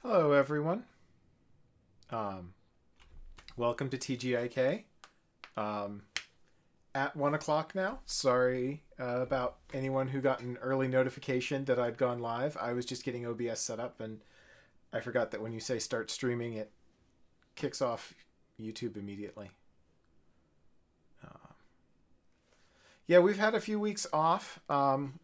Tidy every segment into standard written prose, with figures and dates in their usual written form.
Hello, everyone. Um, Welcome to TGIK. Um, at 1 o'clock now. Sorry about anyone who got an early notification that I'd gone live. I was just getting OBS set up, and I forgot that when you say start streaming, it kicks off YouTube immediately. Yeah, we've had a few weeks off.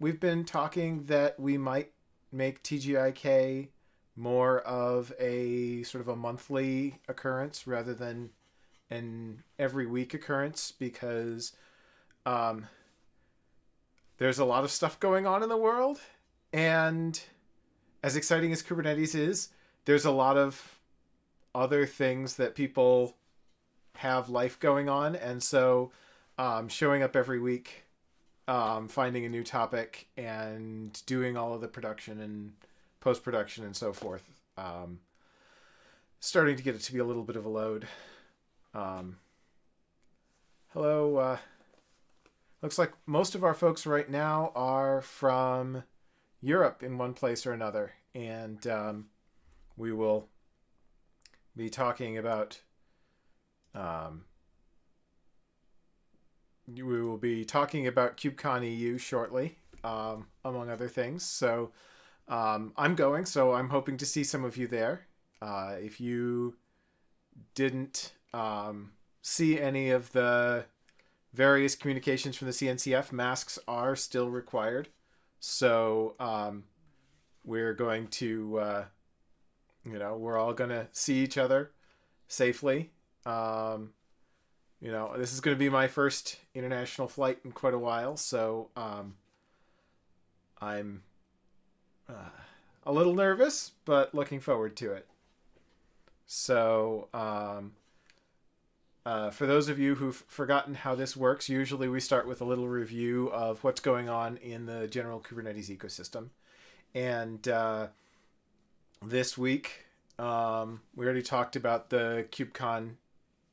We've been talking that we might make TGIK more of a sort of a monthly occurrence rather than an every week occurrence because um, there's a lot of stuff going on in the world. And as exciting as Kubernetes is, there's a lot of other things that people have life going on. And so showing up every week, finding a new topic, and doing all of the production and post production and so forth. Starting to get it to be a little bit of a load. Hello. Looks like most of our folks right now are from Europe in one place or another, and we will be talking about. We will be talking about KubeCon EU shortly, among other things. So I'm going, so I'm hoping to see some of you there. If you didn't see any of the various communications from the CNCF, masks are still required. So we're going to, we're all going to see each other safely. This is going to be my first international flight in quite a while, so I'm a little nervous, but looking forward to it. So, for those of you who've forgotten how this works, usually we start with a little review of what's going on in the general Kubernetes ecosystem. And this week, we already talked about the KubeCon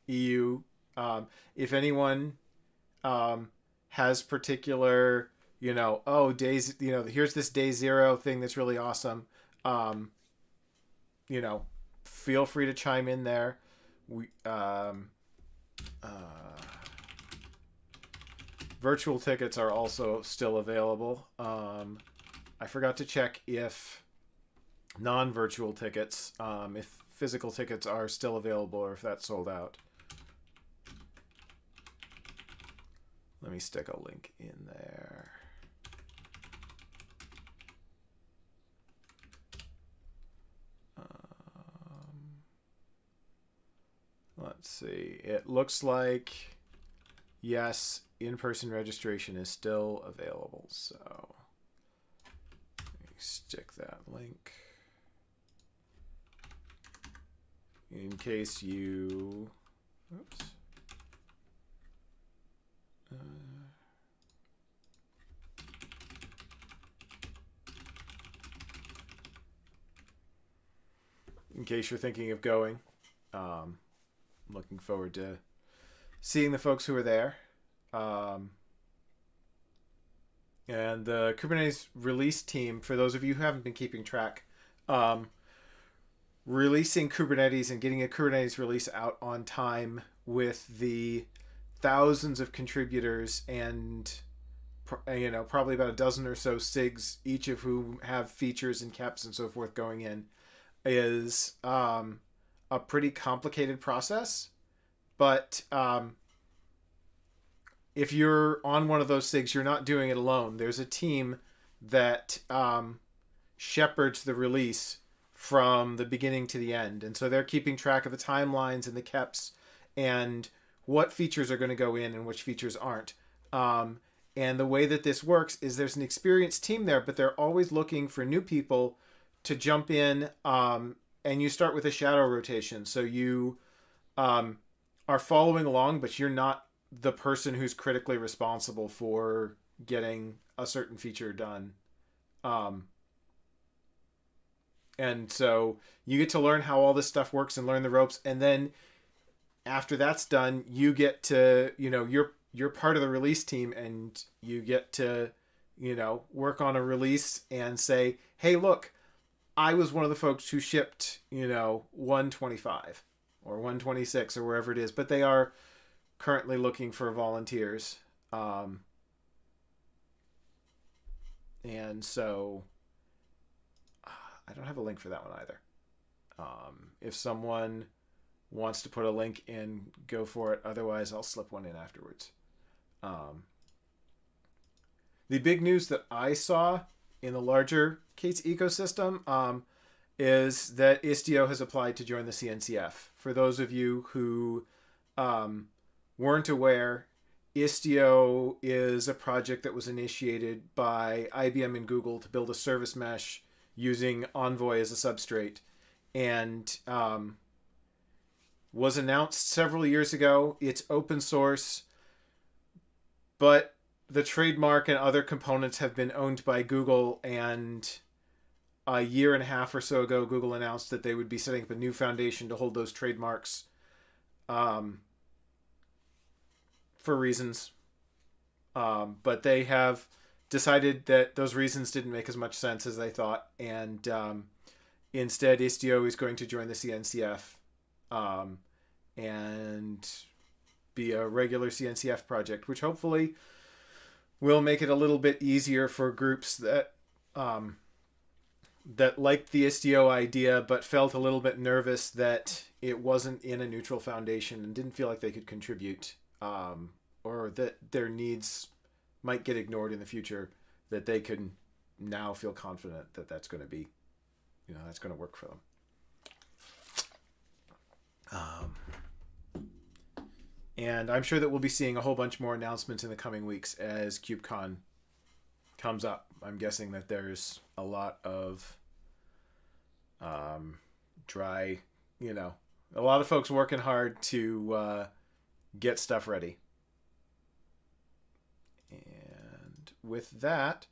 EU. If anyone has particular, days, here's this day zero thing that's really awesome, feel free to chime in there. Virtual tickets are also still available. I forgot to check if non-virtual tickets, if physical tickets are still available or if that's sold out. Let me stick a link in there. Let's see. It looks like, yes, in-person registration is still available. So let me stick that link in case you... Oops. In case you're thinking of going, looking forward to seeing the folks who are there. And the Kubernetes release team, for those of you who haven't been keeping track, releasing Kubernetes and getting a Kubernetes release out on time with the thousands of contributors and probably about a dozen or so SIGs, each of whom have features and caps and so forth going in, is a pretty complicated process. But if you're on one of those SIGs, you're not doing it alone. There's a team that shepherds the release from the beginning to the end, and so they're keeping track of the timelines and the keps and what features are going to go in and which features aren't. And the way that this works is there's an experienced team there, but they're always looking for new people to jump in, and you start with a shadow rotation. So you are following along, but you're not the person who's critically responsible for getting a certain feature done. And so you get to learn how all this stuff works and learn the ropes, and then after that's done, you get to, you're part of the release team, and you get to, work on a release and say, hey, look, I was one of the folks who shipped, 125 or 126 or wherever it is, but they are currently looking for volunteers. And so I don't have a link for that one either. If someone wants to put a link in, go for it. Otherwise, I'll slip one in afterwards. The big news that I saw in the larger Kate's ecosystem is that Istio has applied to join the CNCF. For those of you who weren't aware, Istio is a project that was initiated by IBM and Google to build a service mesh using Envoy as a substrate, and was announced several years ago. It's open source, but the trademark and other components have been owned by Google, and a year and a half or so ago, Google announced that they would be setting up a new foundation to hold those trademarks for reasons. But they have decided that those reasons didn't make as much sense as they thought, and instead Istio is going to join the CNCF and be a regular CNCF project, which hopefully will make it a little bit easier for groups that that liked the Istio idea but felt a little bit nervous that it wasn't in a neutral foundation and didn't feel like they could contribute, or that their needs might get ignored in the future, that they can now feel confident that that's going to be, that's going to work for them. And I'm sure that we'll be seeing a whole bunch more announcements in the coming weeks as KubeCon comes up. I'm guessing that there's a lot of a lot of folks working hard to get stuff ready. And with that,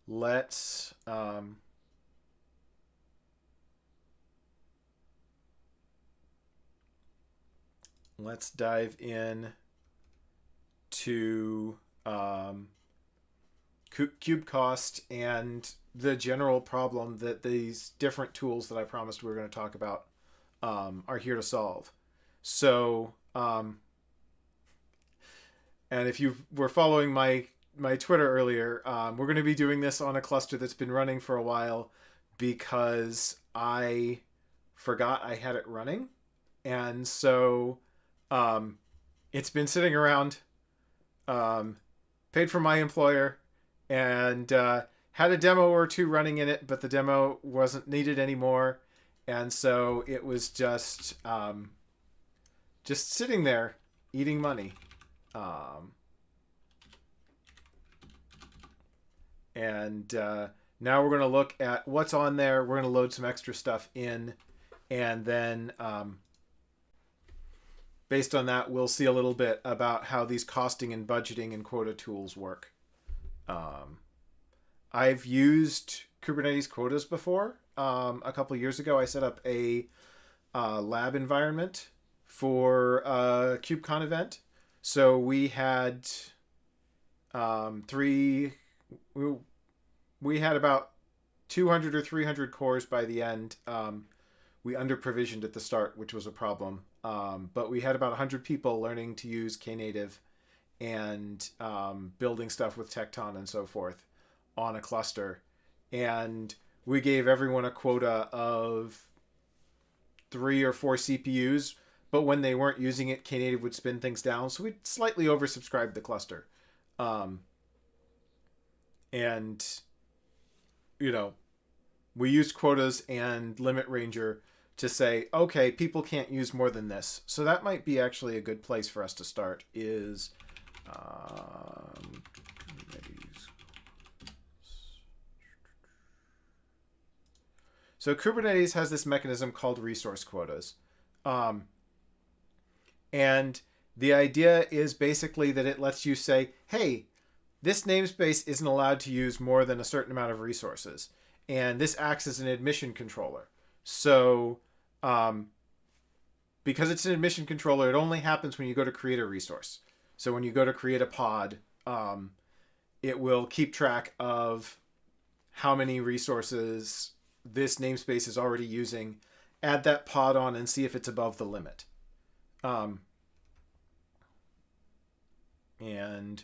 let's dive in to KubeCost and the general problem that these different tools that I promised we were going to talk about are here to solve. So, and if you were following my Twitter earlier, we're going to be doing this on a cluster that's been running for a while because I forgot I had it running. And so it's been sitting around, paid for my employer, and had a demo or two running in it, but the demo wasn't needed anymore. And so it was just sitting there eating money. And now we're going to look at what's on there. We're going to load some extra stuff in, and then based on that, we'll see a little bit about how these costing and budgeting and quota tools work. I've used Kubernetes quotas before. A couple of years ago, I set up a lab environment for a KubeCon event. So we had we had about 200 or 300 cores by the end. We under-provisioned at the start, which was a problem. But we had about 100 people learning to use Knative and building stuff with Tecton and so forth on a cluster. And we gave everyone a quota of 3 or 4 CPUs, but when they weren't using it, Knative would spin things down. So we slightly oversubscribed the cluster. And, we used quotas and LimitRanger to say, okay, people can't use more than this. So that might be actually a good place for us to start is so Kubernetes has this mechanism called resource quotas. And the idea is basically that it lets you say, hey, this namespace isn't allowed to use more than a certain amount of resources. And this acts as an admission controller. So because it's an admission controller, it only happens when you go to create a resource. So when you go to create a pod, it will keep track of how many resources this namespace is already using, add that pod on and see if it's above the limit. And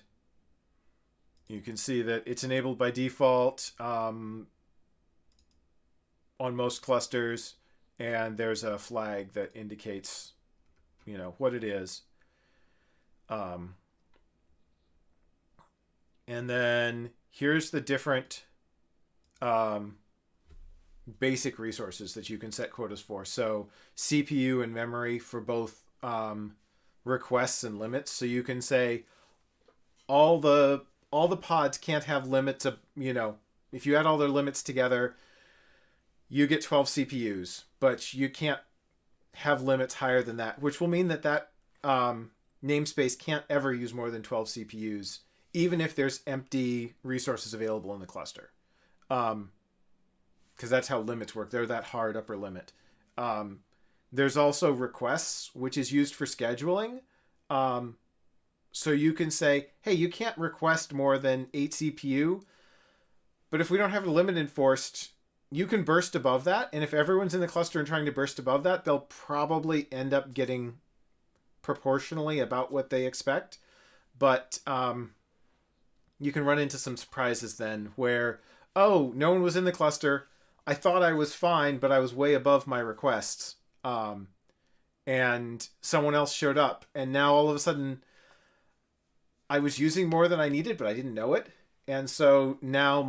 you can see that it's enabled by default on most clusters, and there's a flag that indicates, what it is. And then here's the different basic resources that you can set quotas for. So CPU and memory for both requests and limits. So you can say all the pods can't have limits of, if you add all their limits together, you get 12 CPUs, but you can't have limits higher than that, which will mean that namespace can't ever use more than 12 CPUs, even if there's empty resources available in the cluster. Because that's how limits work. They're that hard upper limit. There's also requests, which is used for scheduling. So you can say, hey, you can't request more than 8 CPU, but if we don't have a limit enforced, you can burst above that. And if everyone's in the cluster and trying to burst above that, they'll probably end up getting proportionally about what they expect. But you can run into some surprises then where, oh, no one was in the cluster. I thought I was fine, but I was way above my requests. And someone else showed up. And now all of a sudden, I was using more than I needed, but I didn't know it. And so now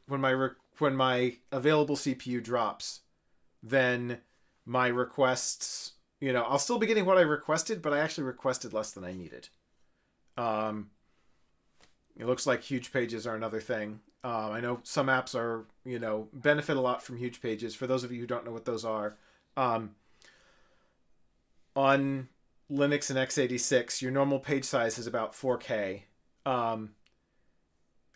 when my available CPU drops, then my requests, I'll still be getting what I requested, but I actually requested less than I needed. It looks like huge pages are another thing. I know some apps are, benefit a lot from huge pages. For those of you who don't know what those are, on Linux and x86, your normal page size is about 4K. And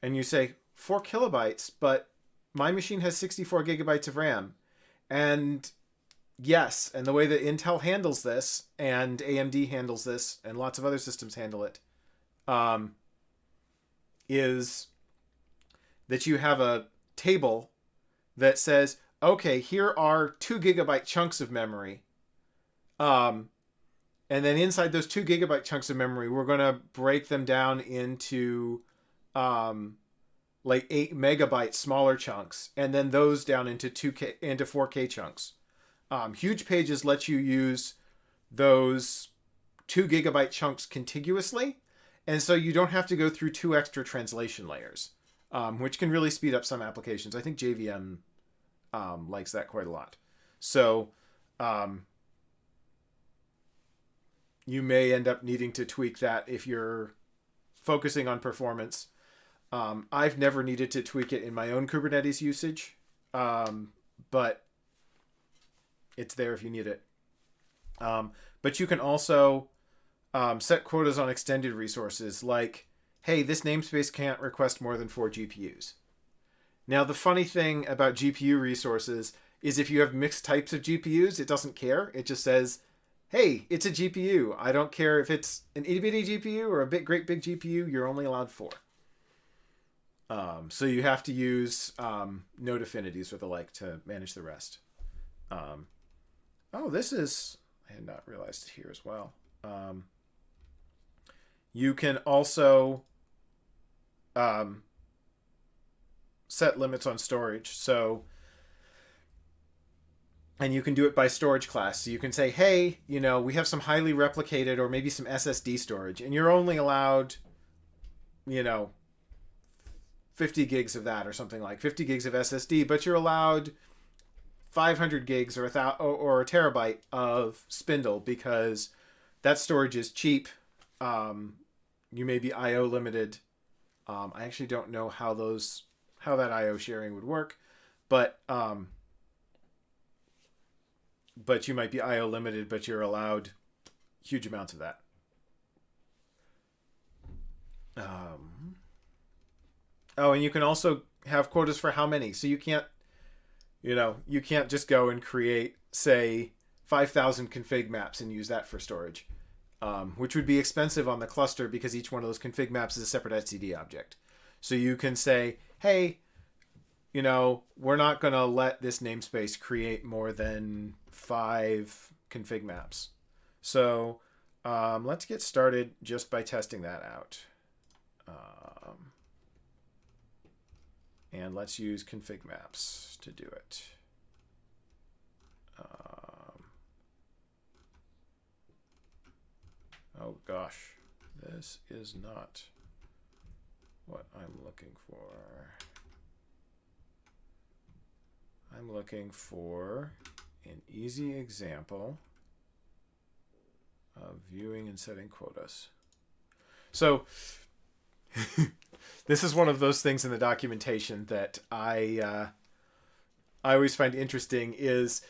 you say 4 kilobytes, but my machine has 64 gigabytes of RAM. And yes, and the way that Intel handles this and AMD handles this and lots of other systems handle it, is that you have a table that says, okay, here are 2 gigabyte chunks of memory. And then inside those 2 gigabyte chunks of memory, we're going to break them down into 8 megabyte smaller chunks, and then those down into 4K chunks. Huge pages let you use those 2 gigabyte chunks contiguously, and so you don't have to go through 2 extra translation layers, which can really speed up some applications. I think JVM likes that quite a lot. So you may end up needing to tweak that if you're focusing on performance. I've never needed to tweak it in my own Kubernetes usage, but it's there if you need it. But you can also set quotas on extended resources, like, hey, this namespace can't request more than 4 GPUs. Now, the funny thing about GPU resources is if you have mixed types of GPUs, it doesn't care. It just says, hey, it's a GPU. I don't care if it's an itty-bitty GPU or a great big GPU. You're only allowed 4. So you have to use node affinities or the like to manage the rest. This is... I had not realized it here as well. You can also set limits on storage. So, and you can do it by storage class. So you can say, hey, we have some highly replicated or maybe some SSD storage, and you're only allowed, 50 gigs of that or something, like 50 gigs of SSD, but you're allowed 500 gigs or a terabyte of spindle because that storage is cheap. You may be IO limited. I actually don't know how that IO sharing would work, but you might be IO limited, but you're allowed huge amounts of that. And you can also have quotas for how many. So you can't just go and create, say, 5,000 config maps and use that for storage, which would be expensive on the cluster because each one of those config maps is a separate etcd object. So you can say, hey, you know, we're not going to let this namespace create more than 5 config maps. So let's get started just by testing that out. And let's use config maps to do it. Oh gosh, this is not what I'm looking for. I'm looking for an easy example of viewing and setting quotas. So this is one of those things in the documentation that I always find interesting. Is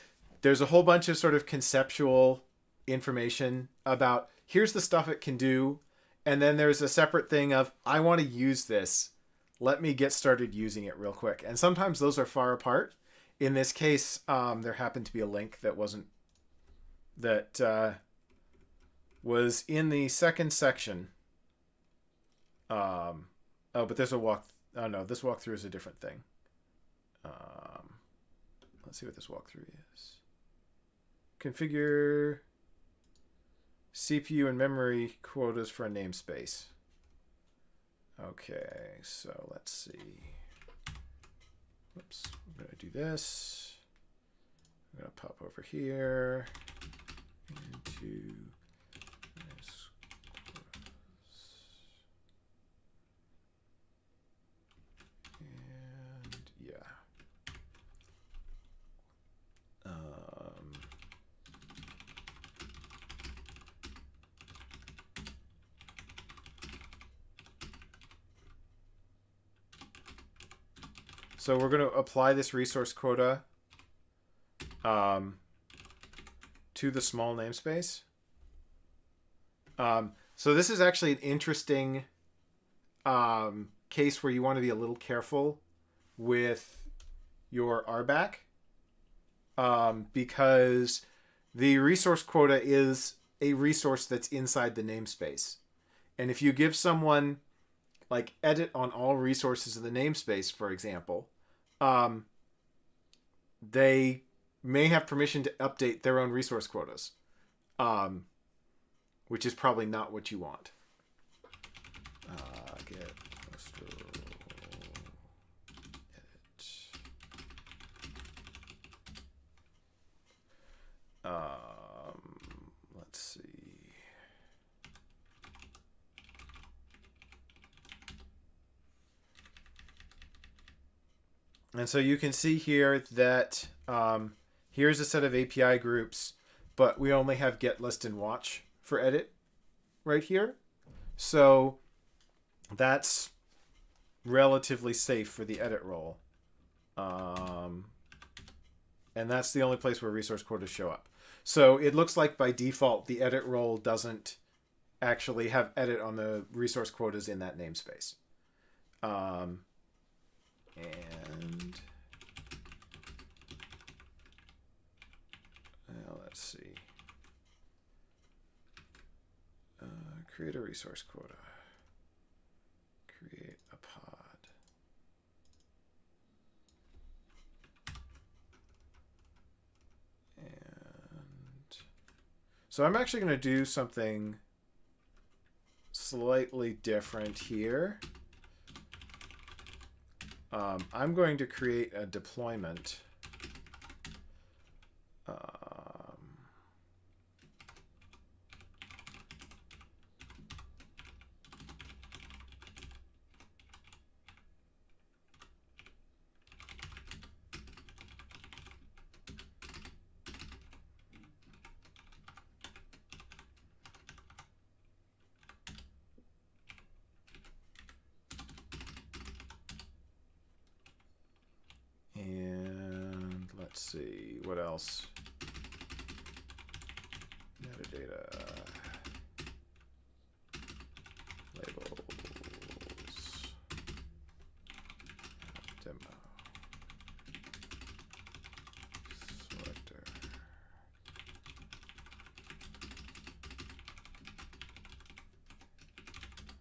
there's a whole bunch of sort of conceptual information about here's the stuff it can do, and then there's a separate thing of I want to use this. Let me get started using it real quick. And sometimes those are far apart. In this case, there happened to be a link that was in the second section. But there's a walk. Oh no, this walkthrough is a different thing. Let's see what this walkthrough is. Configure CPU and memory quotas for a namespace. Okay, so let's see. Whoops, I'm going to do this. I'm going to pop over here into this. And yeah. So we're going to apply this resource quota to the small namespace. So this is actually an interesting case where you want to be a little careful with your RBAC, because the resource quota is a resource that's inside the namespace. And if you give someone like edit on all resources of the namespace, for example, they may have permission to update their own resource quotas, which is probably not what you want. Get postal edit. Let's see. And so you can see here that here's a set of API groups, but we only have get, list, and watch for edit right here. So that's relatively safe for the edit role. And that's the only place where resource quotas show up. So it looks like by default, the edit role doesn't actually have edit on the resource quotas in that namespace. And let's see. Create a resource quota. Create a pod. And so I'm actually going to do something slightly different here. I'm going to create a deployment. And let's see, what else? Metadata. Labels. Demo. Selector.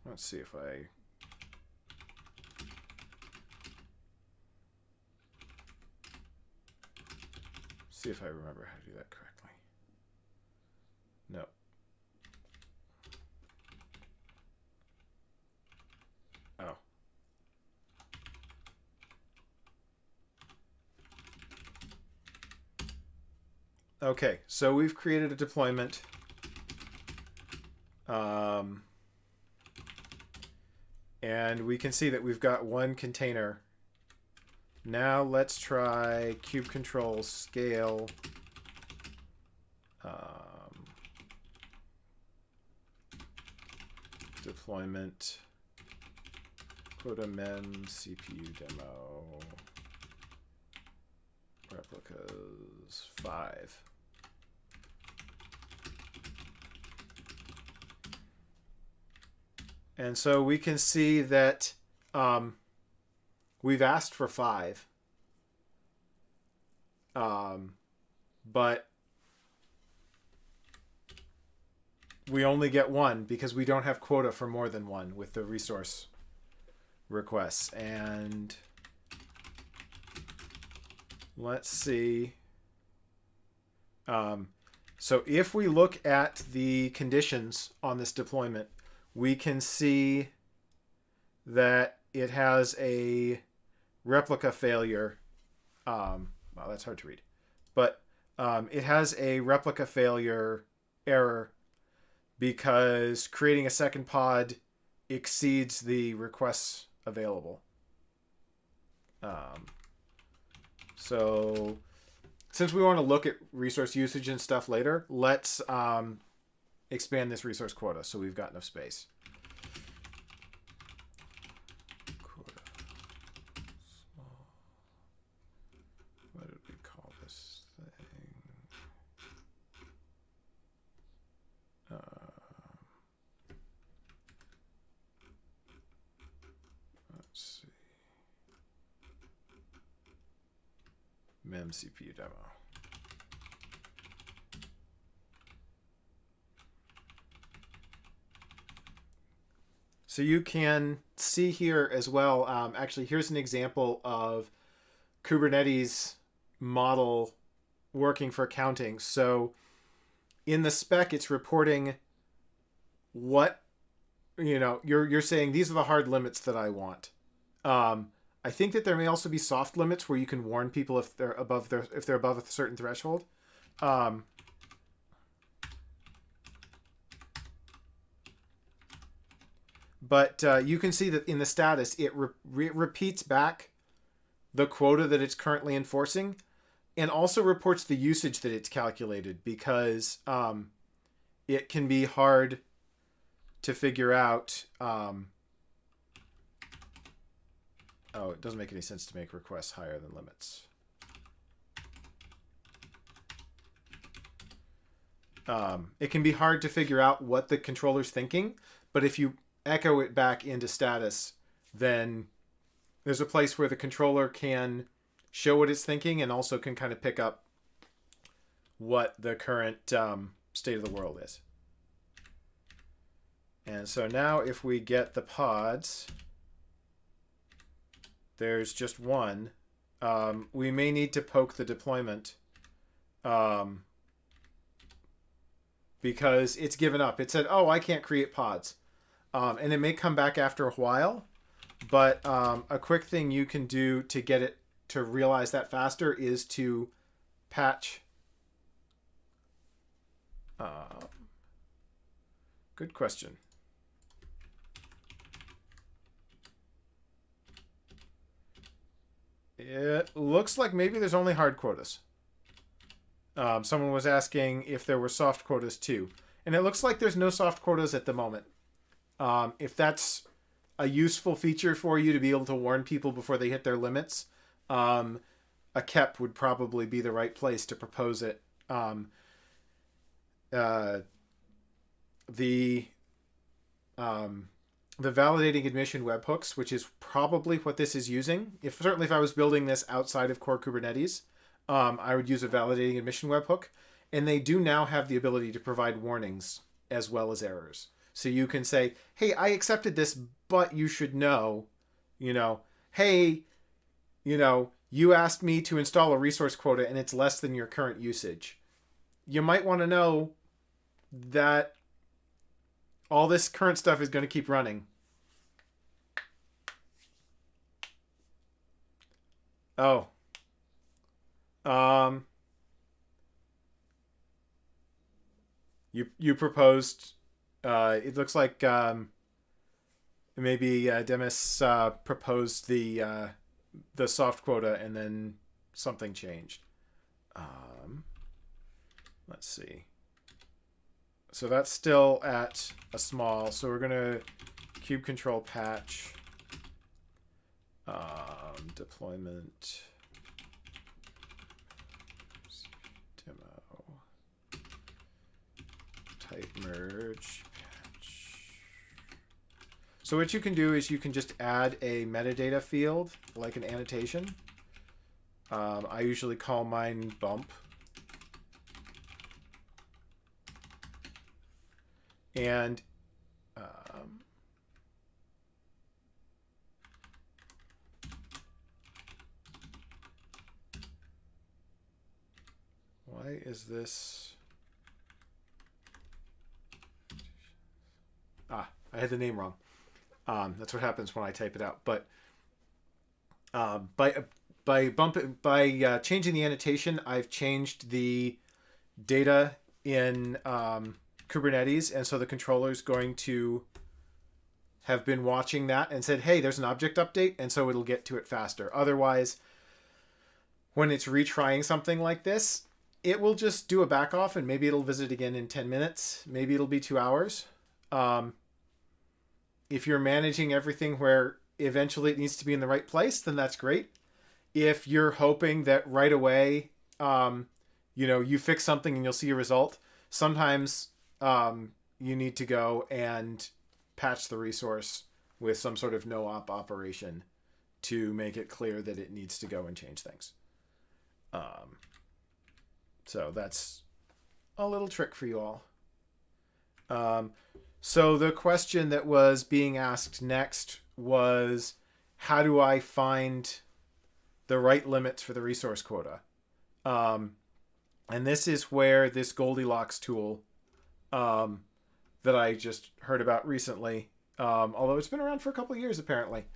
Let's see if I see if I remember how to do that correctly. No. Oh. Okay, so we've created a deployment. And we can see that we've got one container. Now let's try kube control scale. Deployment. Quota mem CPU demo. Replicas 5. And so we can see that we've asked for 5. But we only get 1 because we don't have quota for more than 1 with the resource requests. And let's see. So if we look at the conditions on this deployment, we can see that it has a replica failure. Wow, that's hard to read. But it has a replica failure error because creating a second pod exceeds the requests available. So since we want to look at resource usage and stuff later, let's expand this resource quota so we've got enough space. Quota. Small. What did we call this thing? Let's see. Mem CPU demo. So you can see here as well, actually, here's an example of Kubernetes model working for counting. So in the spec, it's reporting what, you're saying these are the hard limits that I want. I think that there may also be soft limits where you can warn people if they're above a certain threshold. But you can see that in the status, it repeats back the quota that it's currently enforcing and also reports the usage that it's calculated because it can be hard to figure out. Oh, it doesn't make any sense to make requests higher than limits. It can be hard to figure out what the controller's thinking, but if you echo it back into status, then there's a place where the controller can show what it's thinking and also can kind of pick up what the current state of the world is. And so now if we get the pods, there's just one. We may need to poke the deployment because it's given up. It said, oh, I can't create pods. And it may come back after a while, but a quick thing you can do to get it to realize that faster is to patch. Good question. It looks like maybe there's only hard quotas. Someone was asking if there were soft quotas too. And it looks like there's no soft quotas at the moment. If that's a useful feature for you to be able to warn people before they hit their limits, a KEP would probably be the right place to propose it. The validating admission webhooks, which is probably what this is using. Certainly if I was building this outside of core Kubernetes, I would use a validating admission webhook. And they do now have the ability to provide warnings as well as errors. So you can say, hey, I accepted this, but you should know, hey, you asked me to install a resource quota and it's less than your current usage. You might want to know that all this current stuff is going to keep running. Oh. You proposed. It looks like maybe Demis proposed the soft quota and then something changed. Let's see. So that's still at a small. So we're gonna kube control patch deployment demo type merge patch. So what you can do is you can just add a metadata field like an annotation. I usually call mine bump. And why is this? I had the name wrong. That's what happens when I type it out. But by changing the annotation, I've changed the data in Kubernetes, and so the controller is going to have been watching that and said, hey, there's an object update, and so it'll get to it faster. Otherwise, when it's retrying something like this, it will just do a back off, and maybe it'll visit again in 10 minutes. Maybe it'll be 2 hours. If you're managing everything where eventually it needs to be in the right place, then that's great. If you're hoping that right away, you fix something and you'll see a result, sometimes you need to go and patch the resource with some sort of no-op operation to make it clear that it needs to go and change things. So that's a little trick for you all. So the question that was being asked next was, how do I find the right limits for the resource quota? And this is where this Goldilocks tool that I just heard about recently, although it's been around for a couple of years apparently,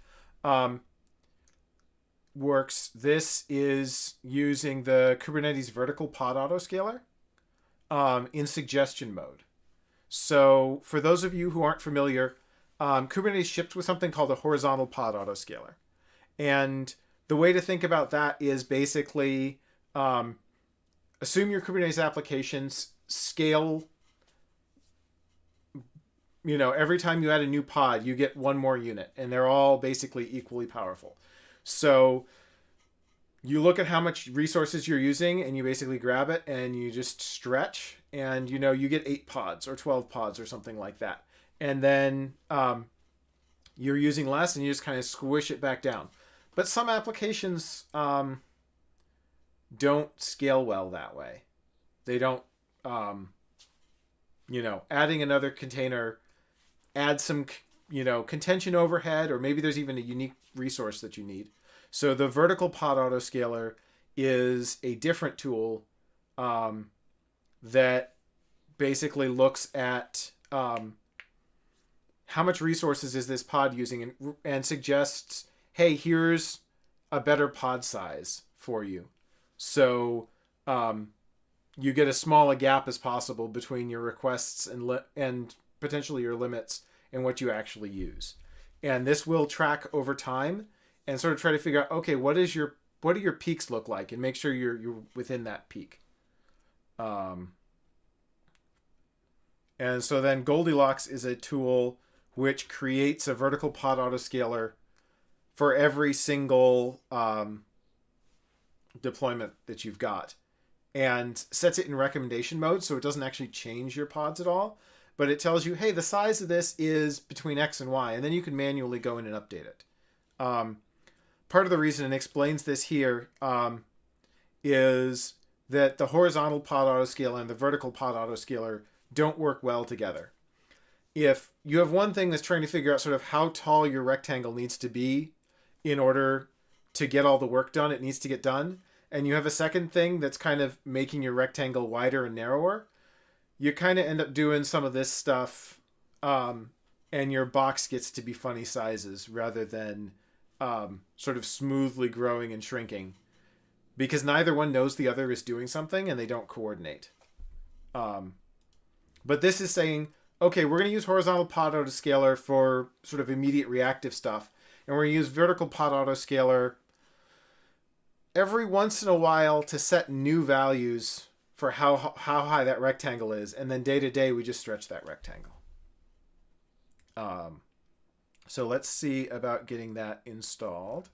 works. This is using the Kubernetes vertical pod autoscaler in suggestion mode. So for those of you who aren't familiar, Kubernetes ships with something called a horizontal pod autoscaler. And the way to think about that is basically assume your Kubernetes applications scale. Every time you add a new pod, you get one more unit, and they're all basically equally powerful. So you look at how much resources you're using, and you basically grab it and you just stretch, and you get 8 pods or 12 pods or something like that. And then you're using less, and you just kind of squish it back down. But some applications don't scale well that way. They don't, adding another container adds some, contention overhead, or maybe there's even a unique resource that you need. So the vertical pod autoscaler is a different tool that basically looks at how much resources is this pod using, and suggests, hey, here's a better pod size for you. So you get as small a gap as possible between your requests and potentially your limits and what you actually use. And this will track over time and sort of try to figure out, okay, what do your peaks look like, and make sure you're within that peak. And so then Goldilocks is a tool which creates a vertical pod autoscaler for every single deployment that you've got, and sets it in recommendation mode, so it doesn't actually change your pods at all, but it tells you, hey, the size of this is between X and Y, and then you can manually go in and update it. Part of the reason, and explains this here, is that the horizontal pod autoscaler and the vertical pod autoscaler don't work well together. If you have one thing that's trying to figure out sort of how tall your rectangle needs to be in order to get all the work done it needs to get done, and you have a second thing that's kind of making your rectangle wider and narrower, you kind of end up doing some of this stuff, and your box gets to be funny sizes rather than sort of smoothly growing and shrinking, because neither one knows the other is doing something and they don't coordinate. But this is saying, okay, we're going to use horizontal pod autoscaler for sort of immediate reactive stuff, and we're going to use vertical pod autoscaler every once in a while to set new values for how high that rectangle is, and then day to day we just stretch that rectangle. So let's see about getting that installed.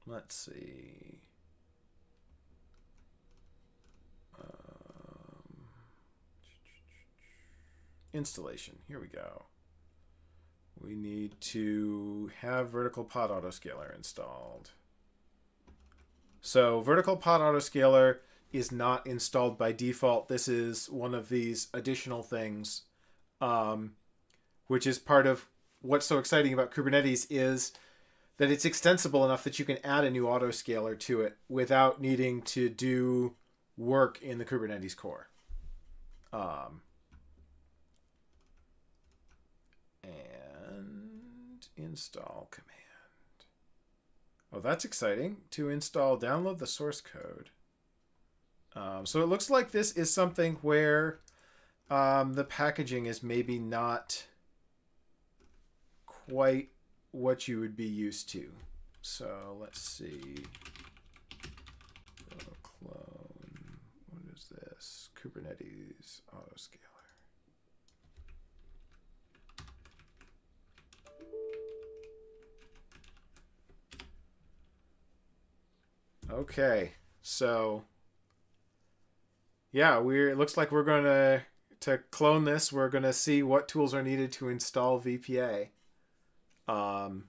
Let's see. Installation. Here we go. We need to have vertical pod autoscaler installed. So vertical pod autoscaler is not installed by default. This is one of these additional things, which is part of what's so exciting about Kubernetes, is that it's extensible enough that you can add a new autoscaler to it without needing to do work in the Kubernetes core. And install command. Oh, that's exciting. To install, download the source code. So it looks like this is something where the packaging is maybe not quite what you would be used to. So let's see. Clone. What is this? Kubernetes autoscaler. Okay, so yeah, it looks like we're going to clone this. We're going to see what tools are needed to install VPA. And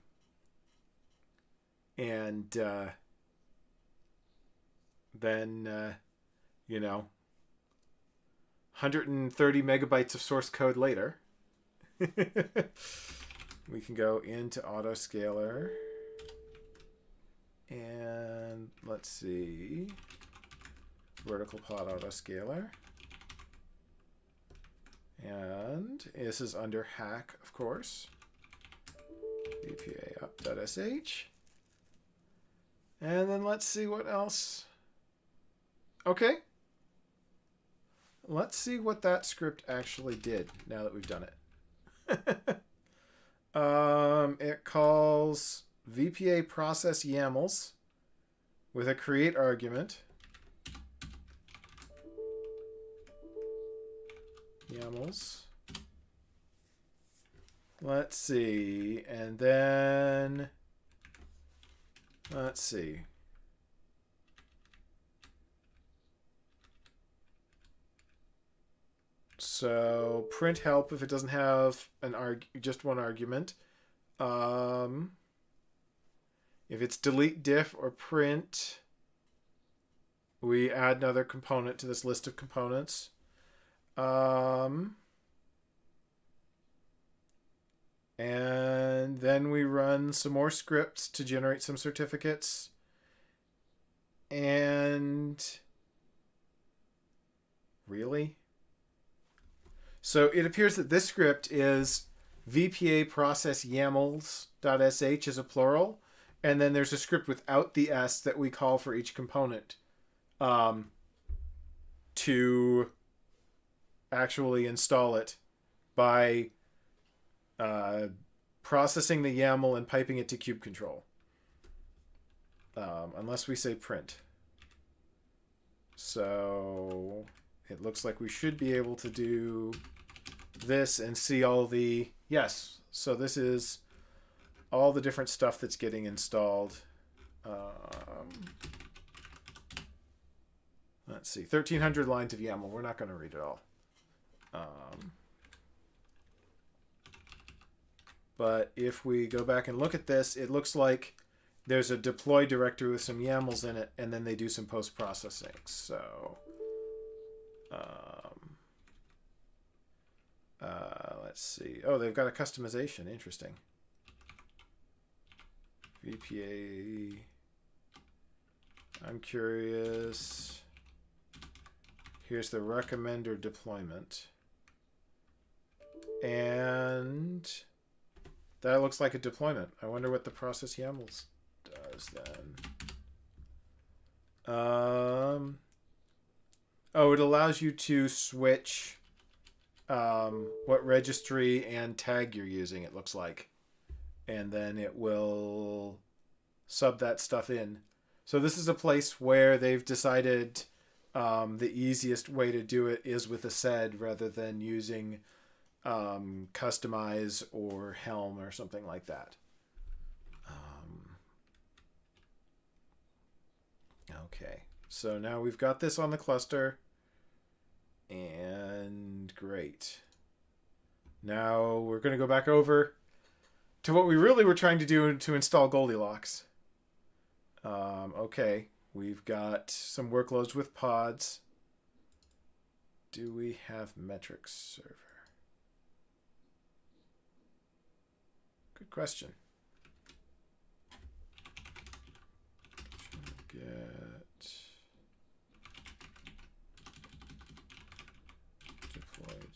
then, 130 megabytes of source code later, we can go into autoscaler. And let's see, vertical pod autoscaler. And this is under hack, of course. VPA up.sh. And then let's see what else. Okay. Let's see what that script actually did now that we've done it. It calls VPA process YAMLs with a create argument. YAMLs. Let's see. And then let's see. So print help if it doesn't have just one argument. If it's delete diff or print, we add another component to this list of components. And then we run some more scripts to generate some certificates. And really? So it appears that this script is VPA process YAMLs.sh as a plural. And then there's a script without the S that we call for each component to actually install it by processing the YAML and piping it to kubecontrol. Unless we say print. So it looks like we should be able to do this and see all the... Yes, so this is all the different stuff that's getting installed. Let's see, 1,300 lines of YAML. We're not going to read it all. But if we go back and look at this, it looks like there's a deploy directory with some YAMLs in it, and then they do some post-processing. So Let's see. Oh, they've got a customization. Interesting. VPA. I'm curious. Here's the recommender deployment. And that looks like a deployment. I wonder what the process YAML does then. Oh, it allows you to switch what registry and tag you're using, it looks like. And then it will sub that stuff in. So this is a place where they've decided the easiest way to do it is with a sed rather than using Customize or Helm or something like that. Okay, so now we've got this on the cluster. And great. Now we're going to go back over to what we really were trying to do to install Goldilocks. Okay, we've got some workloads with pods. Do we have metrics server? Good question. Get deployed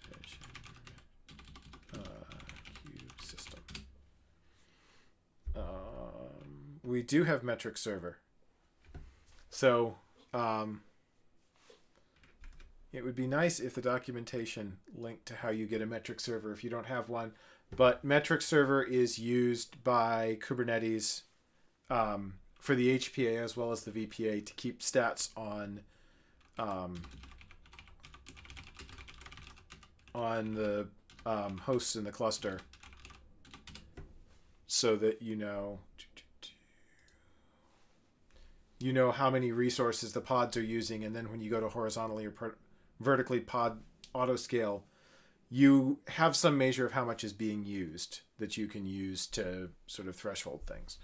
cube system. We do have metric server. So it would be nice if the documentation linked to how you get a metric server if you don't have one. But metric server is used by Kubernetes for the HPA as well as the VPA to keep stats on the hosts in the cluster, so that you know how many resources the pods are using, and then when you go to horizontally or vertically pod auto scale, you have some measure of how much is being used that you can use to sort of threshold things.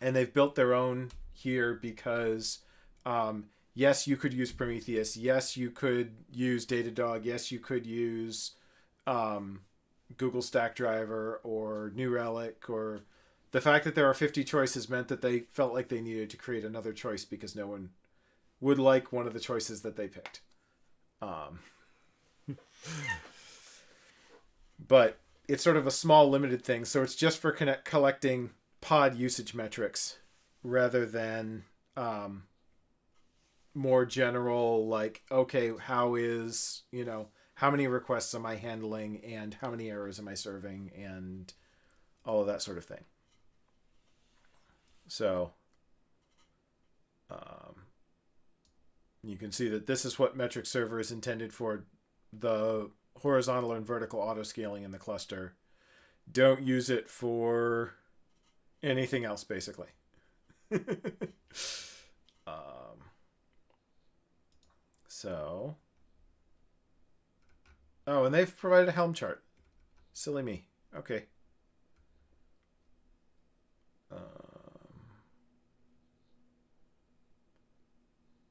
And they've built their own here because yes, you could use Prometheus. Yes, you could use Datadog. Yes, you could use Google Stack Driver or New Relic. Or the fact that there are 50 choices meant that they felt like they needed to create another choice because no one would like one of the choices that they picked. But it's sort of a small limited thing. So it's just for collecting pod usage metrics rather than more general, like, okay, how many requests am I handling and how many errors am I serving and all of that sort of thing. So you can see that this is what metric server is intended for, the horizontal and vertical auto scaling in the cluster. Don't use it for anything else, basically. So, oh, and they've provided a Helm chart. Silly me. Okay.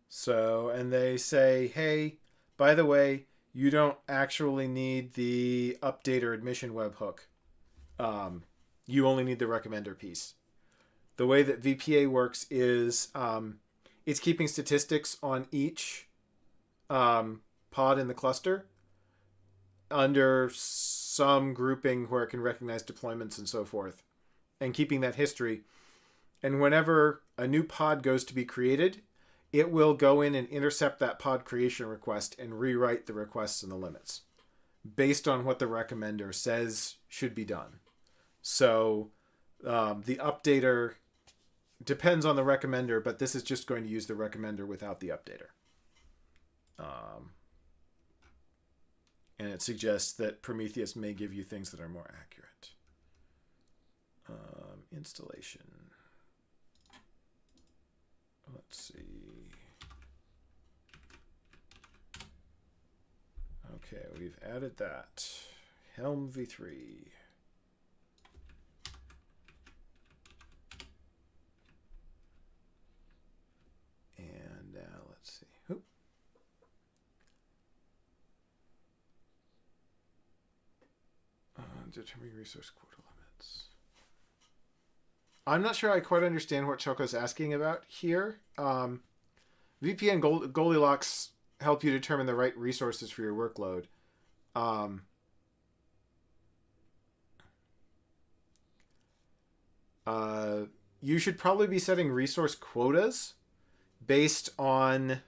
So, and they say, hey, by the way, you don't actually need the update or admission webhook. You only need the recommender piece. The way that VPA works is it's keeping statistics on each pod in the cluster under some grouping where it can recognize deployments and so forth, and keeping that history. And whenever a new pod goes to be created, it will go in and intercept that pod creation request and rewrite the requests and the limits based on what the recommender says should be done. So the updater depends on the recommender, but this is just going to use the recommender without the updater. And it suggests that Prometheus may give you things that are more accurate. Installation. Let's see. Okay, we've added that. Helm v3. And now let's see. Oop. Determining resource quota limits. I'm not sure I quite understand what Choco's asking about here. VPN Goldilocks help you determine the right resources for your workload. You should probably be setting resource quotas based on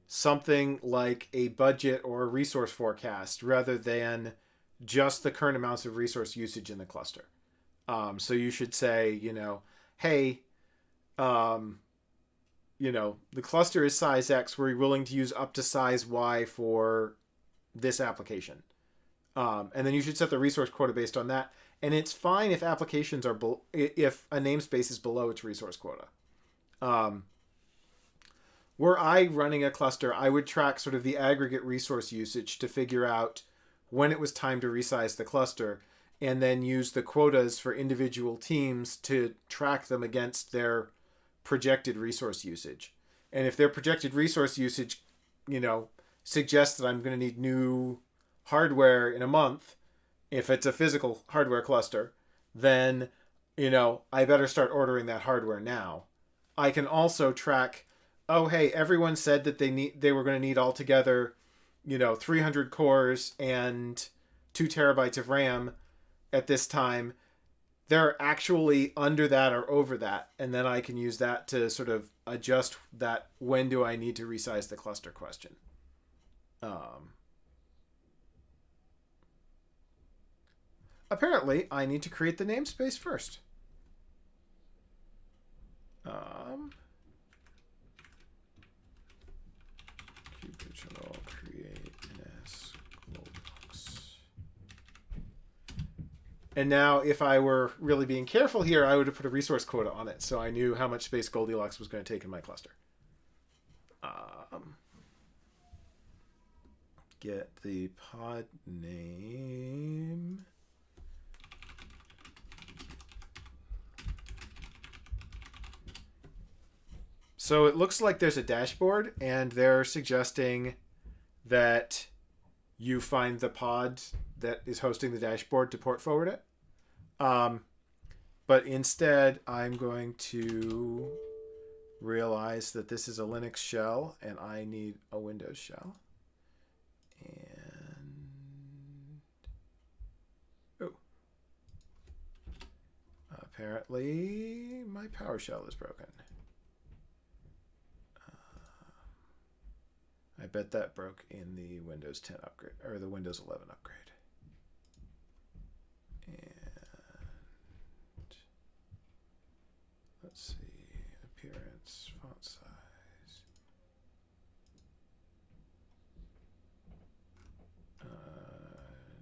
something like a budget or a resource forecast rather than just the current amounts of resource usage in the cluster. So you should say, hey, the cluster is size X. We're willing to use up to size Y for this application. And then you should set the resource quota based on that. And it's fine if applications are if a namespace is below its resource quota. Were I running a cluster, I would track sort of the aggregate resource usage to figure out when it was time to resize the cluster, and then use the quotas for individual teams to track them against their projected resource usage. And if their projected resource usage, suggests that I'm going to need new hardware in a month, if it's a physical hardware cluster, then, I better start ordering that hardware now. I can also track, oh, hey, everyone said that they were going to need altogether, 300 cores and 2 terabytes of RAM at this time. They're actually under that or over that. And then I can use that to sort of adjust that when do I need to resize the cluster question. Apparently, I need to create the namespace first. Kubecontrol create NS Goldilocks. And now, if I were really being careful here, I would have put a resource quota on it, so I knew how much space Goldilocks was going to take in my cluster. Get the pod name. So it looks like there's a dashboard, and they're suggesting that you find the pod that is hosting the dashboard to port forward it. But instead, I'm going to realize that this is a Linux shell, and I need a Windows shell. And apparently my PowerShell is broken. I bet that broke in the Windows 10 upgrade, or the Windows 11 upgrade. And let's see, appearance, font size.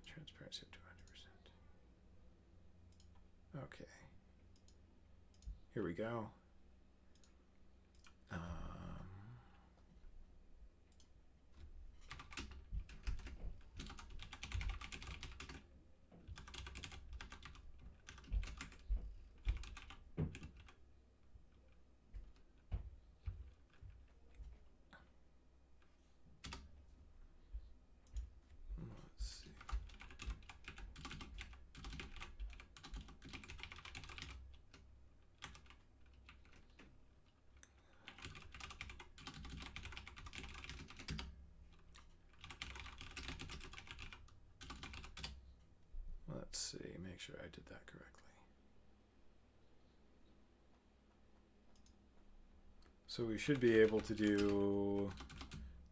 Transparency up to 100%. Okay. Here we go. Let's see, make sure I did that correctly. So we should be able to do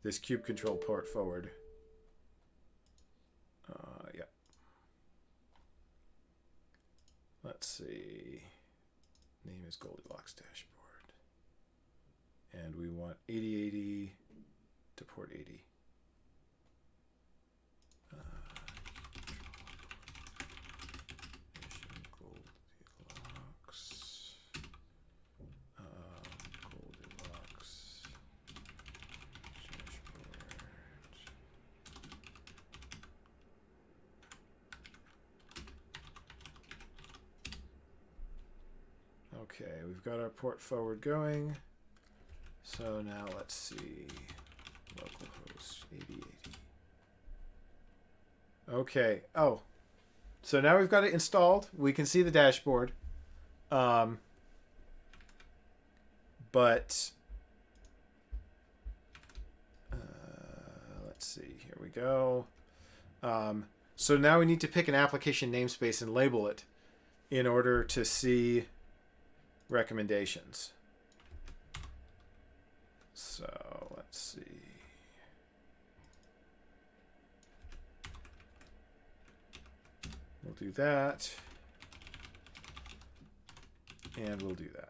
this KubeControl port forward. Yeah. Let's see. Name is Goldilocks dashboard. And we want 8080 to port 80. Okay, we've got our port forward going. So now let's see. Localhost 8080. Okay. Oh, So now we've got it installed. We can see the dashboard. But let's see. Here we go. So now we need to pick an application namespace and label it in order to see recommendations. So let's see. We'll do that. And we'll do that.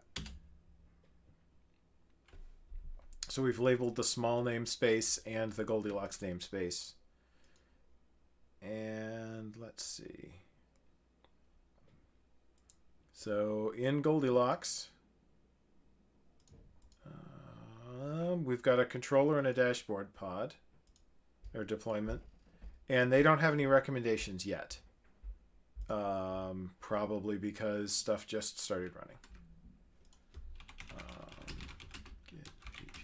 So we've labeled the small namespace and the Goldilocks namespace. And let's see. So in Goldilocks, we've got a controller and a dashboard pod, or deployment, and they don't have any recommendations yet. Probably because stuff just started running. Git PPA.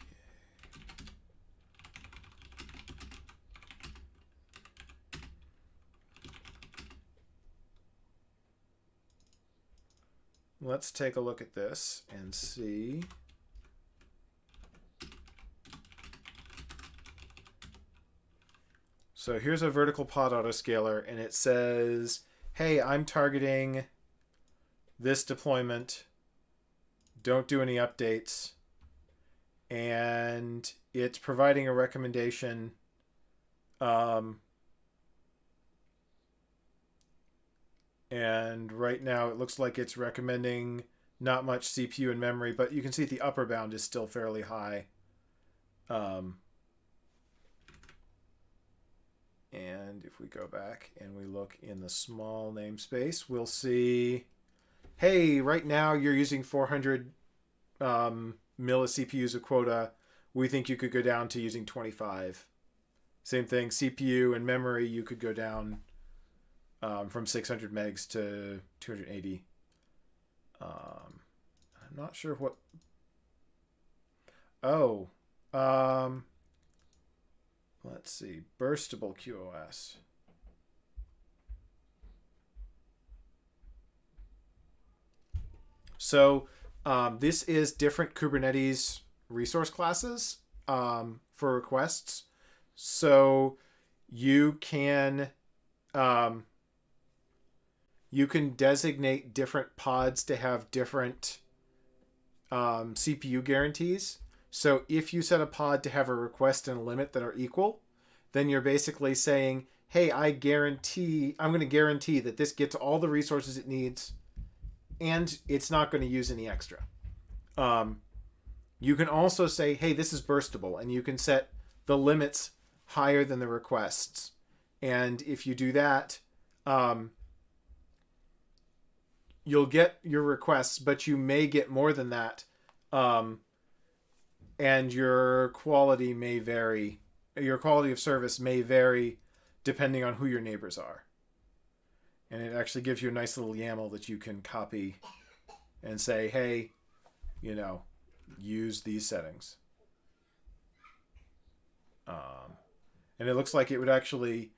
Let's take a look at this and see. So here's a vertical pod autoscaler, and it says, hey, I'm targeting this deployment. Don't do any updates. And it's providing a recommendation. And right now it looks like it's recommending not much CPU and memory, but you can see the upper bound is still fairly high. And if we go back and we look in the small namespace, we'll see, hey, right now you're using 400 milli CPUs of quota. We think you could go down to using 25. Same thing, CPU and memory, you could go down from 600 megs to 280. I'm not sure what... Oh, let's see, burstable QoS. So this is different Kubernetes resource classes for requests. So you can designate different pods to have different CPU guarantees. So if you set a pod to have a request and a limit that are equal, then you're basically saying, hey, I'm going to guarantee that this gets all the resources it needs and it's not going to use any extra. You can also say, hey, this is burstable, and you can set the limits higher than the requests. And if you do that, you'll get your requests, but you may get more than that. And your quality may vary. Your quality of service may vary depending on who your neighbors are. And it actually gives you a nice little YAML that you can copy and say, hey, use these settings. And it looks like it would actually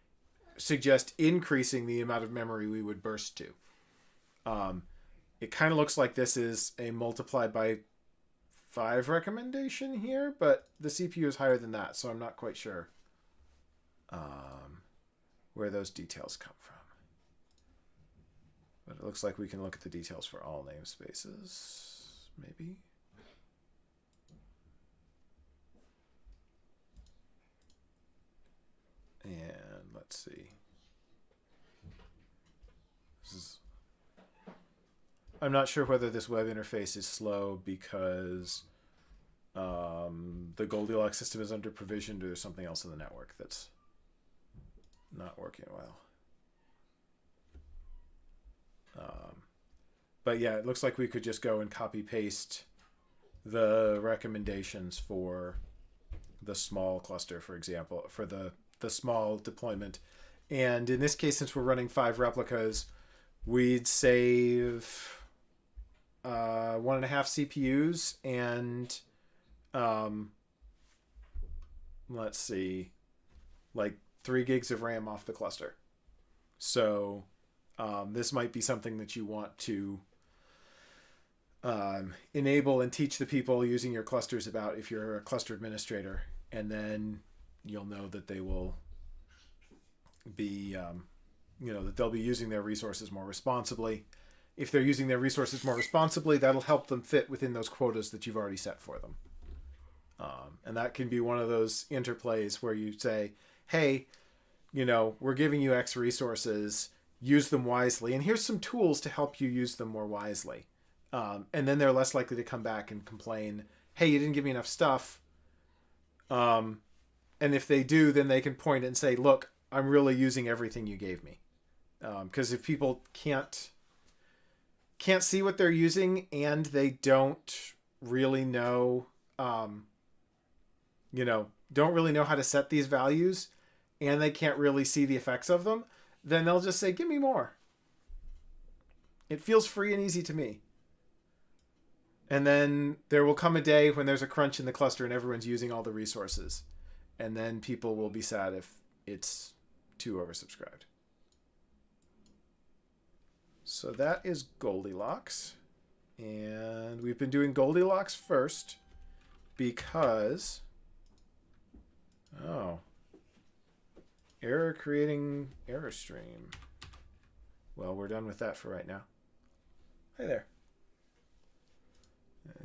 suggest increasing the amount of memory we would burst to. It kind of looks like this is a multiplied by 5 recommendation here, but the CPU is higher than that, so I'm not quite sure where those details come from. But it looks like we can look at the details for all namespaces, maybe. And let's see. I'm not sure whether this web interface is slow because the Goldilocks system is under provisioned or there's something else in the network that's not working well. But yeah, it looks like we could just go and copy paste the recommendations for the small cluster, for example, for the small deployment. And in this case, since we're running 5 replicas, we'd save 1.5 CPUs and let's see, like 3 gigs of RAM off the cluster. So This might be something that you want to enable and teach the people using your clusters about if you're a cluster administrator, and then you'll know that they will be, that they'll be using their resources more responsibly. If they're using their resources more responsibly, that'll help them fit within those quotas that you've already set for them. And that can be one of those interplays where you say, hey, we're giving you X resources, use them wisely, and here's some tools to help you use them more wisely. And then they're less likely to come back and complain, hey, you didn't give me enough stuff. And if they do, then they can point and say, look, I'm really using everything you gave me. Because if people can't see what they're using and they don't really know, don't really know how to set these values, and they can't really see the effects of them, then they'll just say, give me more. It feels free and easy to me. And then there will come a day when there's a crunch in the cluster and everyone's using all the resources. And then people will be sad if it's too oversubscribed. So that is Goldilocks. And we've been doing Goldilocks first because... error creating error stream. Well, we're done with that for right now. Hi there.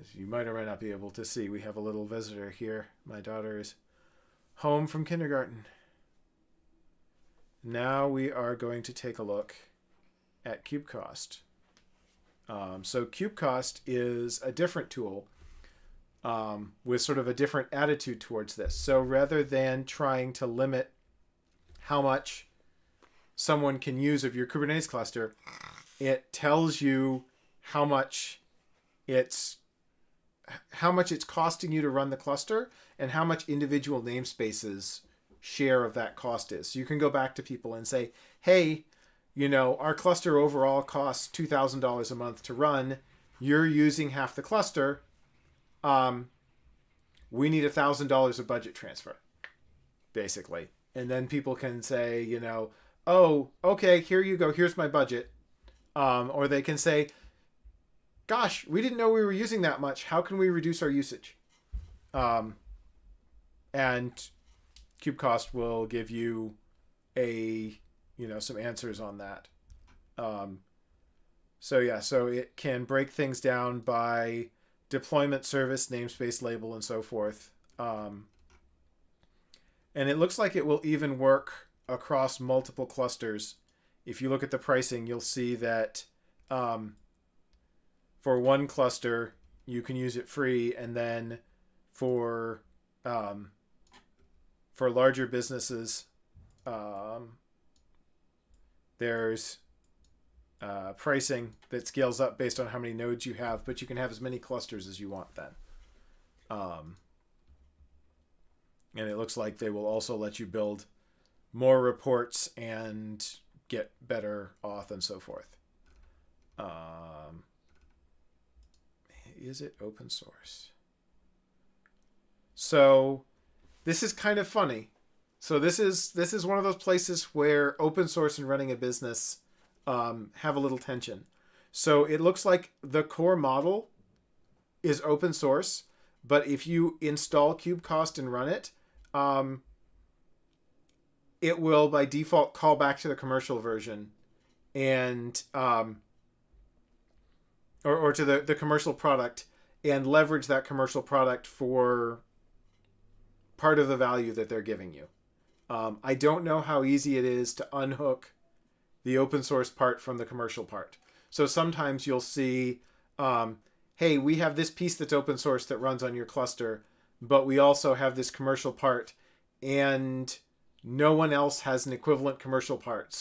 As you might or might not be able to see, we have a little visitor here. My daughter is home from kindergarten. Now we are going to take a look at KubeCost. So KubeCost is a different tool with sort of a different attitude towards this. So rather than trying to limit how much someone can use of your Kubernetes cluster, it tells you how much it's costing you to run the cluster and how much individual namespaces share of that cost is. So you can go back to people and say, hey, our cluster overall costs $2,000 a month to run. You're using half the cluster. We need $1,000 of budget transfer, basically. And then people can say, oh, okay, here you go. Here's my budget. Or they can say, gosh, we didn't know we were using that much. How can we reduce our usage? And KubeCost will give you some answers on that. So it can break things down by deployment service, namespace label, and so forth. And it looks like it will even work across multiple clusters. If you look at the pricing, you'll see that for one cluster, you can use it free, and then for larger businesses, there's pricing that scales up based on how many nodes you have, but you can have as many clusters as you want then. And it looks like they will also let you build more reports and get better auth and so forth. Is it open source? So this is kind of funny. So this is one of those places where open source and running a business have a little tension. So it looks like the core model is open source, but if you install KubeCost and run it, it will by default call back to the commercial version and or to the commercial product and leverage that commercial product for part of the value that they're giving you. I don't know how easy it is to unhook the open source part from the commercial part. So sometimes you'll see, hey, we have this piece that's open source that runs on your cluster, but we also have this commercial part, and no one else has an equivalent commercial part.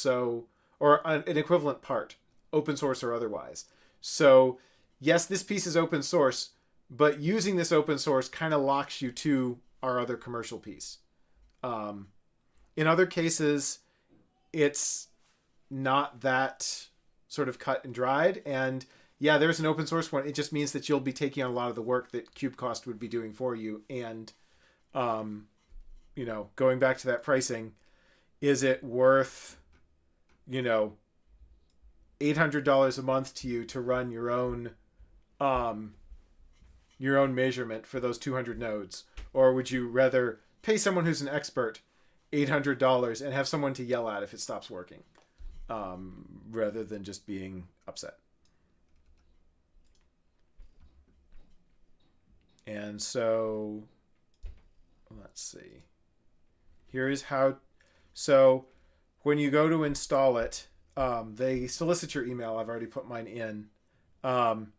Or an equivalent part, open source or otherwise. So yes, this piece is open source, but using this open source kind of locks you to our other commercial piece. In other cases, it's not that sort of cut and dried. And yeah, there's an open source one. It just means that you'll be taking on a lot of the work that KubeCost would be doing for you. And, going back to that pricing, is it worth, $800 a month to you to run your own measurement for those 200 nodes, or would you rather pay someone who's an expert $800 and have someone to yell at if it stops working, rather than just being upset? And so, let's see. Here is how. So, when you go to install it, they solicit your email. I've already put mine in. And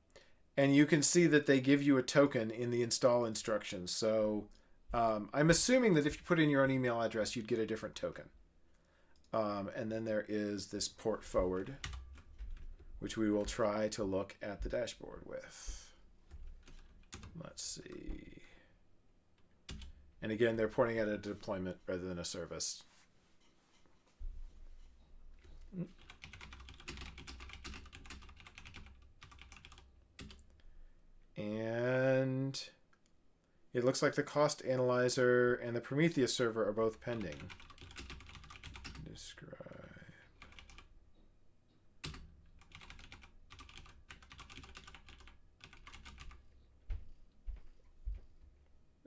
you can see that they give you a token in the install instructions. So, I'm assuming that if you put in your own email address, you'd get a different token. And then there is this port forward, which we will try to look at the dashboard with. Let's see. And again, they're pointing at a deployment rather than a service. And it looks like the cost analyzer and the Prometheus server are both pending. Describe.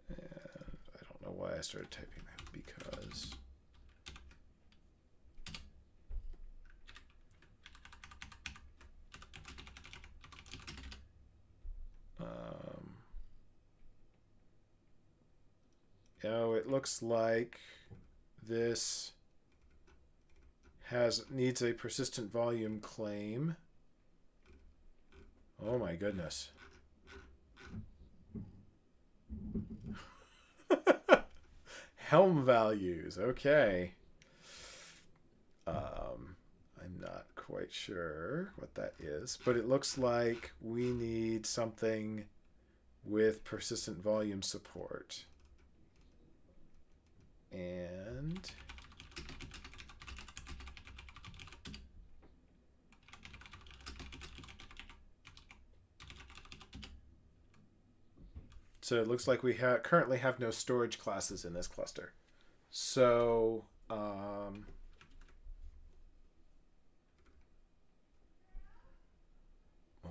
And I don't know why I started typing that, because it looks like this needs a persistent volume claim. Oh my goodness. Helm values. Okay. I'm not quite sure what that is, but it looks like we need something with persistent volume support. And so it looks like we currently have no storage classes in this cluster. So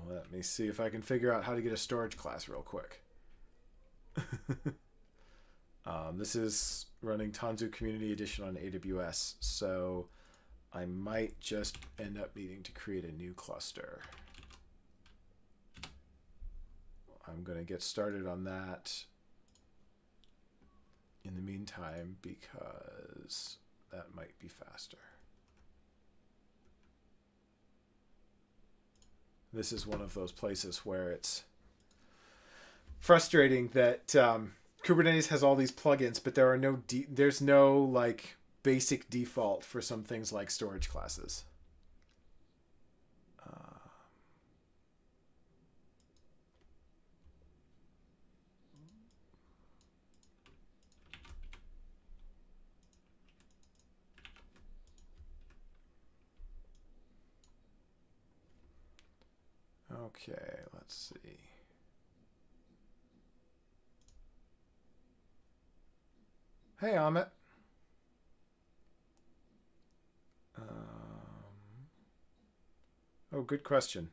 let me see if I can figure out how to get a storage class real quick. This is running Tanzu Community Edition on AWS, so I might just end up needing to create a new cluster. I'm going to get started on that in the meantime, because that might be faster. This is one of those places where it's frustrating that Kubernetes has all these plugins, but there's no like basic default for some things like storage classes. Okay, let's see. Hey, Amit. Oh, good question.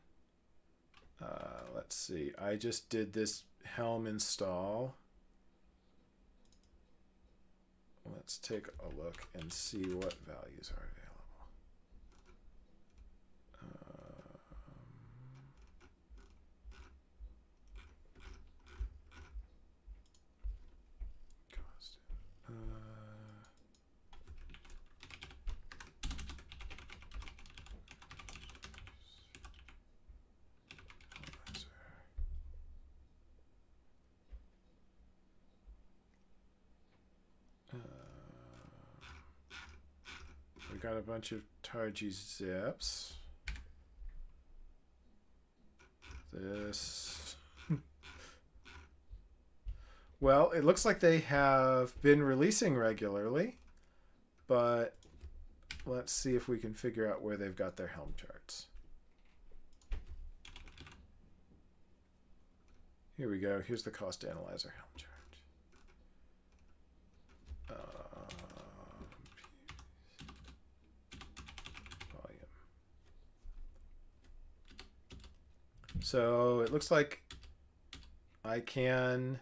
Let's see. I just did this Helm install. Let's take a look and see what values are available. We got a bunch of Targy zips. This. Well, it looks like they have been releasing regularly, but let's see if we can figure out where they've got their Helm charts. Here we go. Here's the cost analyzer Helm chart. So it looks like I can...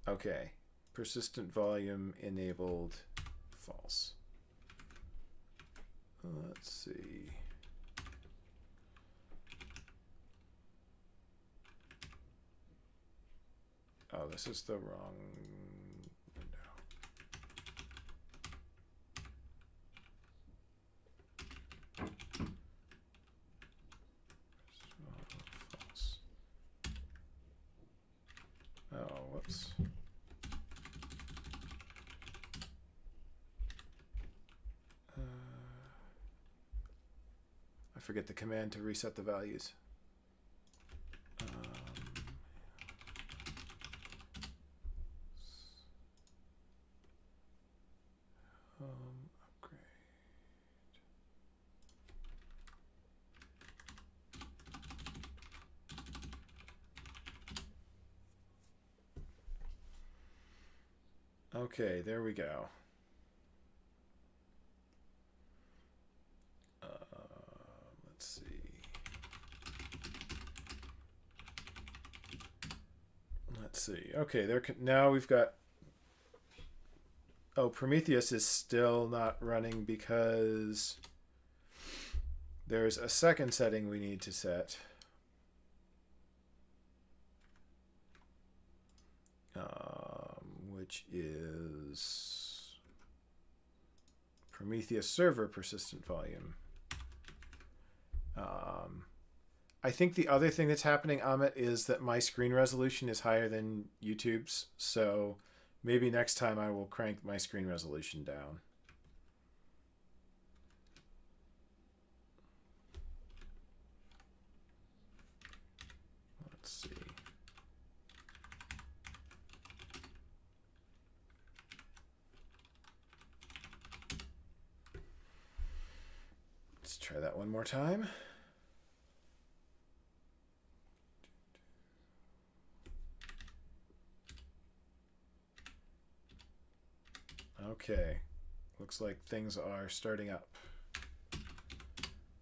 Okay. Persistent volume enabled, false. Let's see. Oh, this is the wrong window. False. Oh, whoops. I forget the command to reset the values. Upgrade. Okay, there we go. Let's see. Let's see. Okay, there. Now we've got. Oh, Prometheus is still not running because there's a second setting we need to set. Which is Prometheus server persistent volume. I think the other thing that's happening, Amit, is that my screen resolution is higher than YouTube's, so maybe next time I will crank my screen resolution down. Let's see. Let's try that one more time. Okay, looks like things are starting up.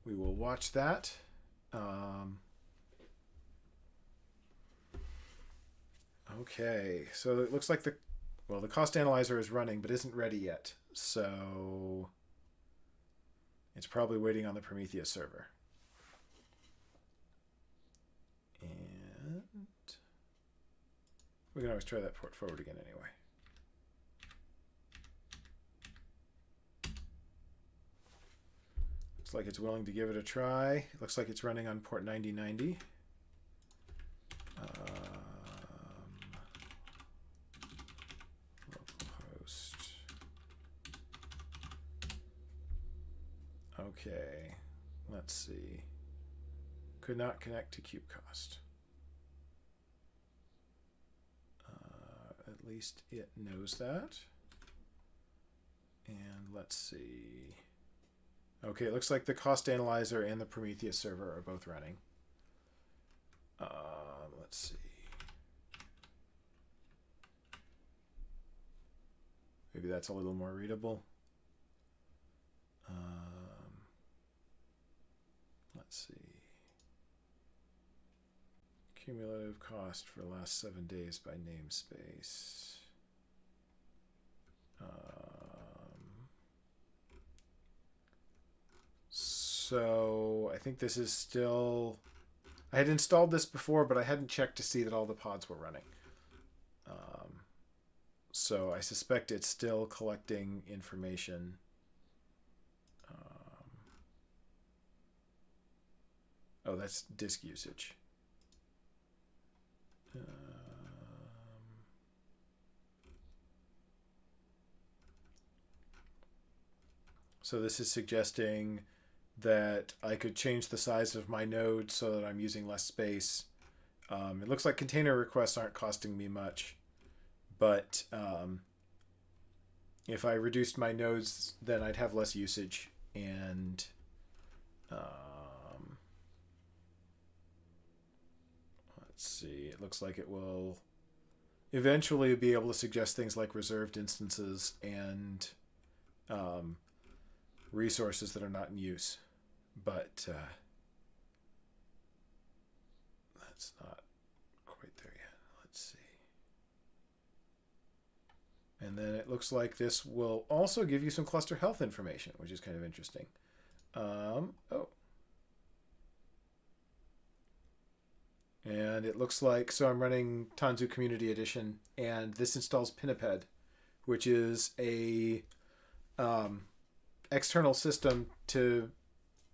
We will watch that. Okay, so it looks like the cost analyzer is running but isn't ready yet. So it's probably waiting on the Prometheus server. And we can always try that port forward again anyway. Looks like it's willing to give it a try. It looks like it's running on port 9090. Localhost. Okay, let's see. Could not connect to KubeCost. At least it knows that. And let's see. Okay, it looks like the cost analyzer and the Prometheus server are both running. Let's see. Maybe that's a little more readable. Let's see. Cumulative cost for last 7 days by namespace. So I think this is still... I had installed this before, but I hadn't checked to see that all the pods were running. So I suspect it's still collecting information. Oh, that's disk usage. So this is suggesting that I could change the size of my node so that I'm using less space. It looks like container requests aren't costing me much, but if I reduced my nodes, then I'd have less usage, and let's see, it looks like it will eventually be able to suggest things like reserved instances and resources that are not in use. But That's not quite there yet. Let's see. And then it looks like this will also give you some cluster health information, which is kind of interesting. And it looks like, so I'm running Tanzu Community Edition, and this installs Pinniped, which is a external system to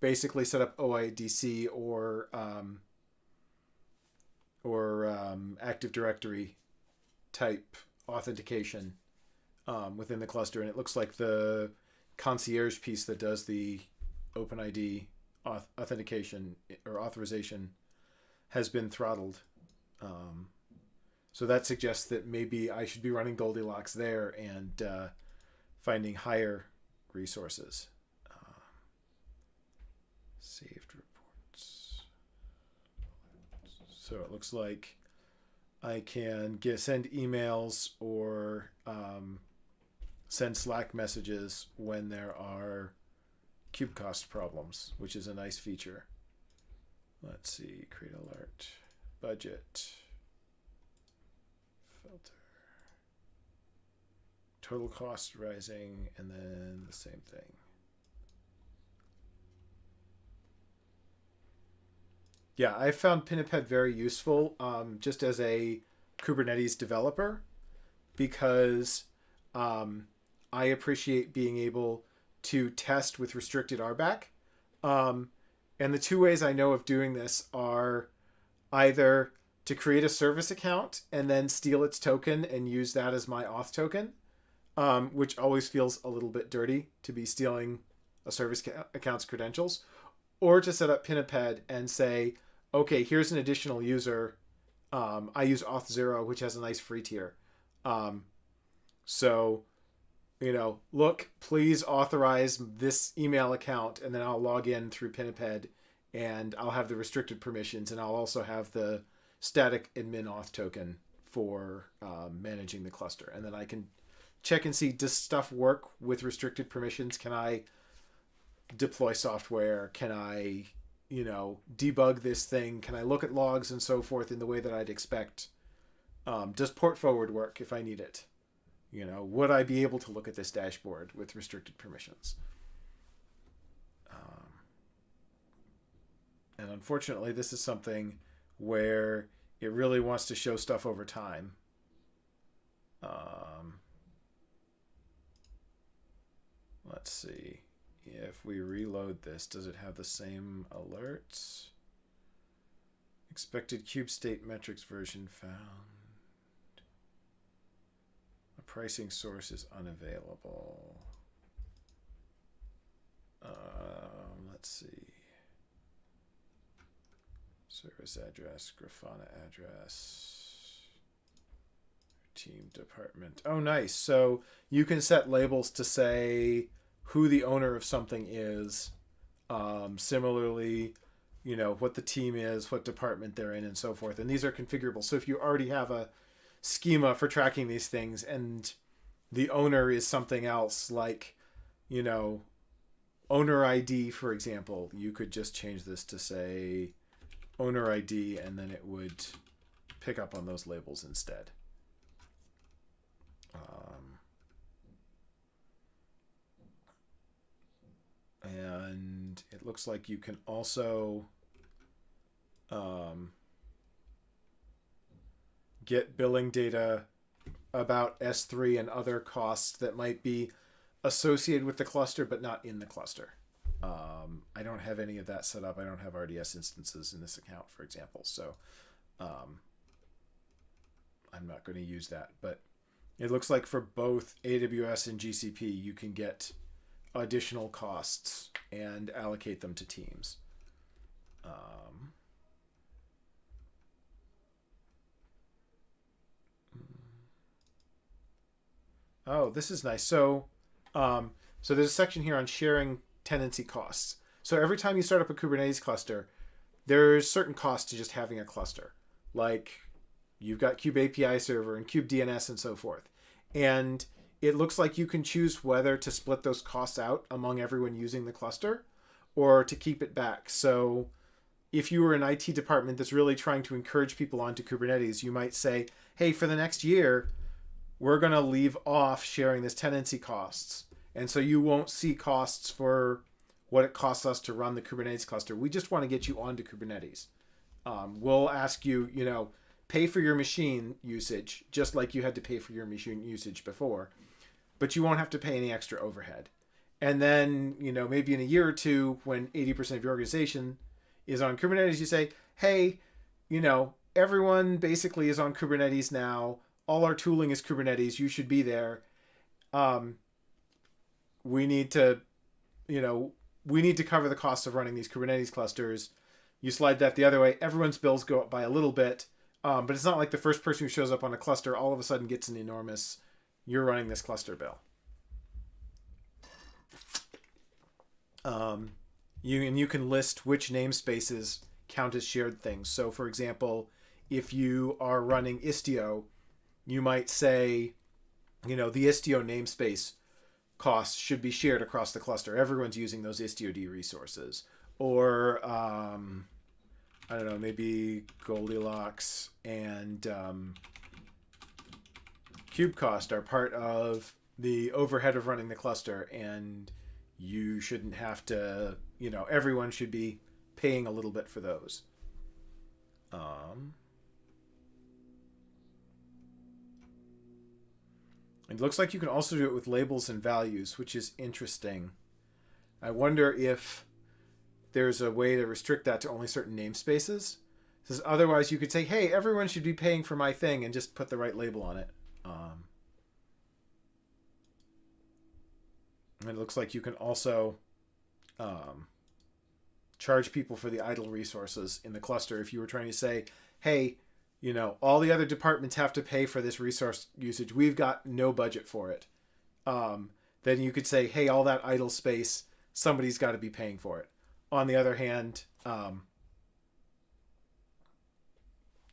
basically set up OIDC or Active Directory type authentication within the cluster. And it looks like the concierge piece that does the OpenID authentication or authorization has been throttled. So that suggests that maybe I should be running Goldilocks there and finding higher resources. Saved reports. So it looks like I can send emails or send Slack messages when there are KubeCost problems, which is a nice feature. Let's see, create alert, budget, filter, total cost rising, and then the same thing. Yeah, I found Pinniped very useful just as a Kubernetes developer because I appreciate being able to test with restricted RBAC. And the two ways I know of doing this are either to create a service account and then steal its token and use that as my auth token, which always feels a little bit dirty to be stealing a service account's credentials, or to set up Pinniped and say, okay, here's an additional user. I use Auth0, which has a nice free tier. So, look, please authorize this email account, and then I'll log in through Pinniped, and I'll have the restricted permissions, and I'll also have the static admin auth token for managing the cluster. And then I can check and see, does stuff work with restricted permissions? Can I deploy software? Can I, debug this thing? Can I look at logs and so forth in the way that I'd expect? Does port forward work if I need it? Would I be able to look at this dashboard with restricted permissions? And unfortunately, this is something where it really wants to show stuff over time. Let's see. If we reload this, does it have the same alerts? Expected cube state metrics version found. A pricing source is unavailable. Let's see. Service address, Grafana address, team department. Oh, nice. So you can set labels to say who the owner of something is. Similarly, what the team is, what department they're in, and so forth. And these are configurable. So if you already have a schema for tracking these things and the owner is something else, like, owner ID, for example, you could just change this to say owner ID, and then it would pick up on those labels instead. And it looks like you can also get billing data about S3 and other costs that might be associated with the cluster but not in the cluster. I don't have any of that set up. I don't have RDS instances in this account, for example. So I'm not going to use that. But it looks like for both AWS and GCP, you can get additional costs and allocate them to teams. Oh, this is nice. So there's a section here on sharing tenancy costs. So every time you start up a Kubernetes cluster, there's certain costs to just having a cluster. Like you've got Kube API server and Kube DNS and so forth. And it looks like you can choose whether to split those costs out among everyone using the cluster or to keep it back. So if you were an IT department that's really trying to encourage people onto Kubernetes, you might say, hey, for the next year, we're going to leave off sharing this tenancy costs. And so you won't see costs for what it costs us to run the Kubernetes cluster. We just want to get you onto Kubernetes. We'll ask you, pay for your machine usage, just like you had to pay for your machine usage before, but you won't have to pay any extra overhead. And then, maybe in a year or two, when 80% of your organization is on Kubernetes, you say, hey, everyone basically is on Kubernetes now. All our tooling is Kubernetes. You should be there. We need to cover the cost of running these Kubernetes clusters. You slide that the other way. Everyone's bills go up by a little bit, but it's not like the first person who shows up on a cluster all of a sudden gets an enormous, you're running this cluster bill. You can list which namespaces count as shared things. So, for example, if you are running Istio, you might say, the Istio namespace costs should be shared across the cluster. Everyone's using those Istio-D resources. Or, I don't know, maybe Goldilocks and KubeCost are part of the overhead of running the cluster, and you shouldn't have to, everyone should be paying a little bit for those. It looks like you can also do it with labels and values, which is interesting. I wonder if there's a way to restrict that to only certain namespaces. Because otherwise you could say, hey, everyone should be paying for my thing, and just put the right label on it. And it looks like you can also charge people for the idle resources in the cluster. If you were trying to say, hey, all the other departments have to pay for this resource usage. We've got no budget for it. Then you could say, hey, all that idle space, somebody's got to be paying for it. On the other hand,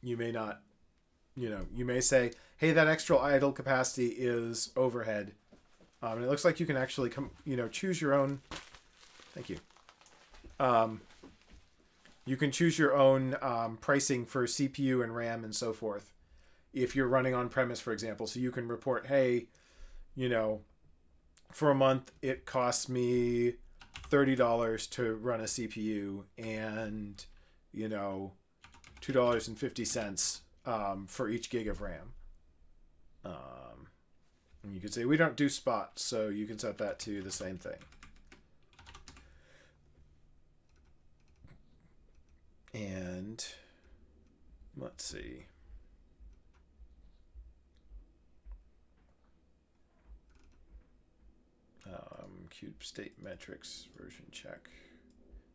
you may not, you may say, hey, that extra idle capacity is overhead. And it looks like you can actually choose your own. Thank you. You can choose your own pricing for CPU and RAM and so forth. If you're running on premise, for example, so you can report, hey, for a month it costs me $30 to run a CPU, and $2.50 for each gig of RAM. And you could say we don't do spots, so you can set that to the same thing. And let's see. Cube state metrics version check.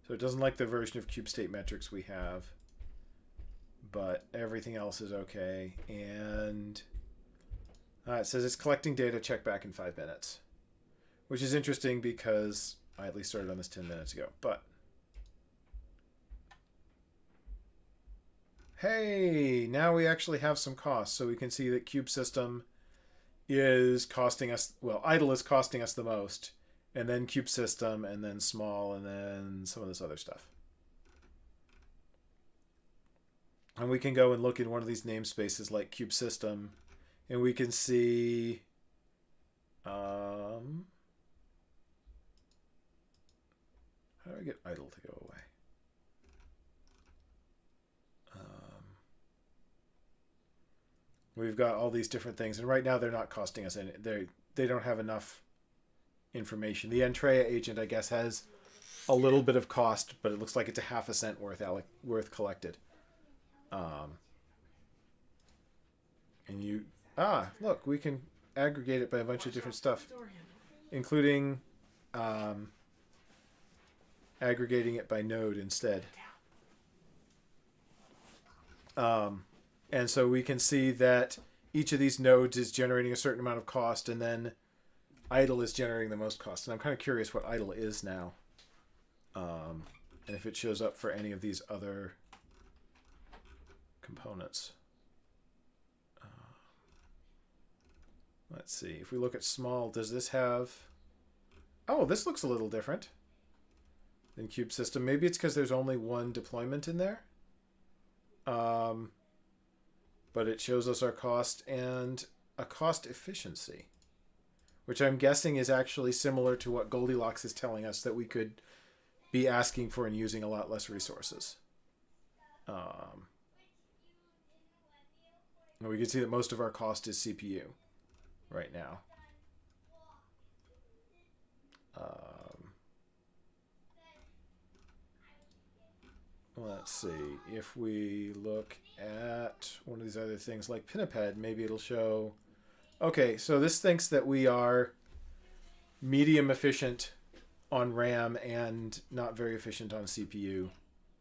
So it doesn't like the version of cube state metrics we have, but everything else is okay. And it says it's collecting data, check back in 5 minutes, which is interesting because I at least started on this 10 minutes ago. But hey, now we actually have some costs. So we can see that Cube System is costing us, idle is costing us the most, and then Cube System, and then small, and then some of this other stuff. And we can go and look in one of these namespaces like Cube System, and we can see how do I get idle to go away? We've got all these different things, and right now they're not costing us any. They don't have enough information. The Entrea agent, I guess, has a little bit of cost, but it looks like it's a half a cent worth collected. And look, we can aggregate it by a bunch of different stuff, including aggregating it by node instead. And so we can see that each of these nodes is generating a certain amount of cost, and then idle is generating the most cost. And I'm kind of curious what idle is now, and if it shows up for any of these other components. Let's see. If we look at small, does this have... Oh, this looks a little different. than Cube System. Maybe it's because there's only one deployment in there. But it shows us our cost and a cost efficiency, which I'm guessing is actually similar to what Goldilocks is telling us, that we could be asking for and using a lot less resources. And we can see that most of our cost is CPU right now. Let's see. If we look at one of these other things like Pinniped, maybe it'll show... Okay, so this thinks that we are medium efficient on RAM and not very efficient on CPU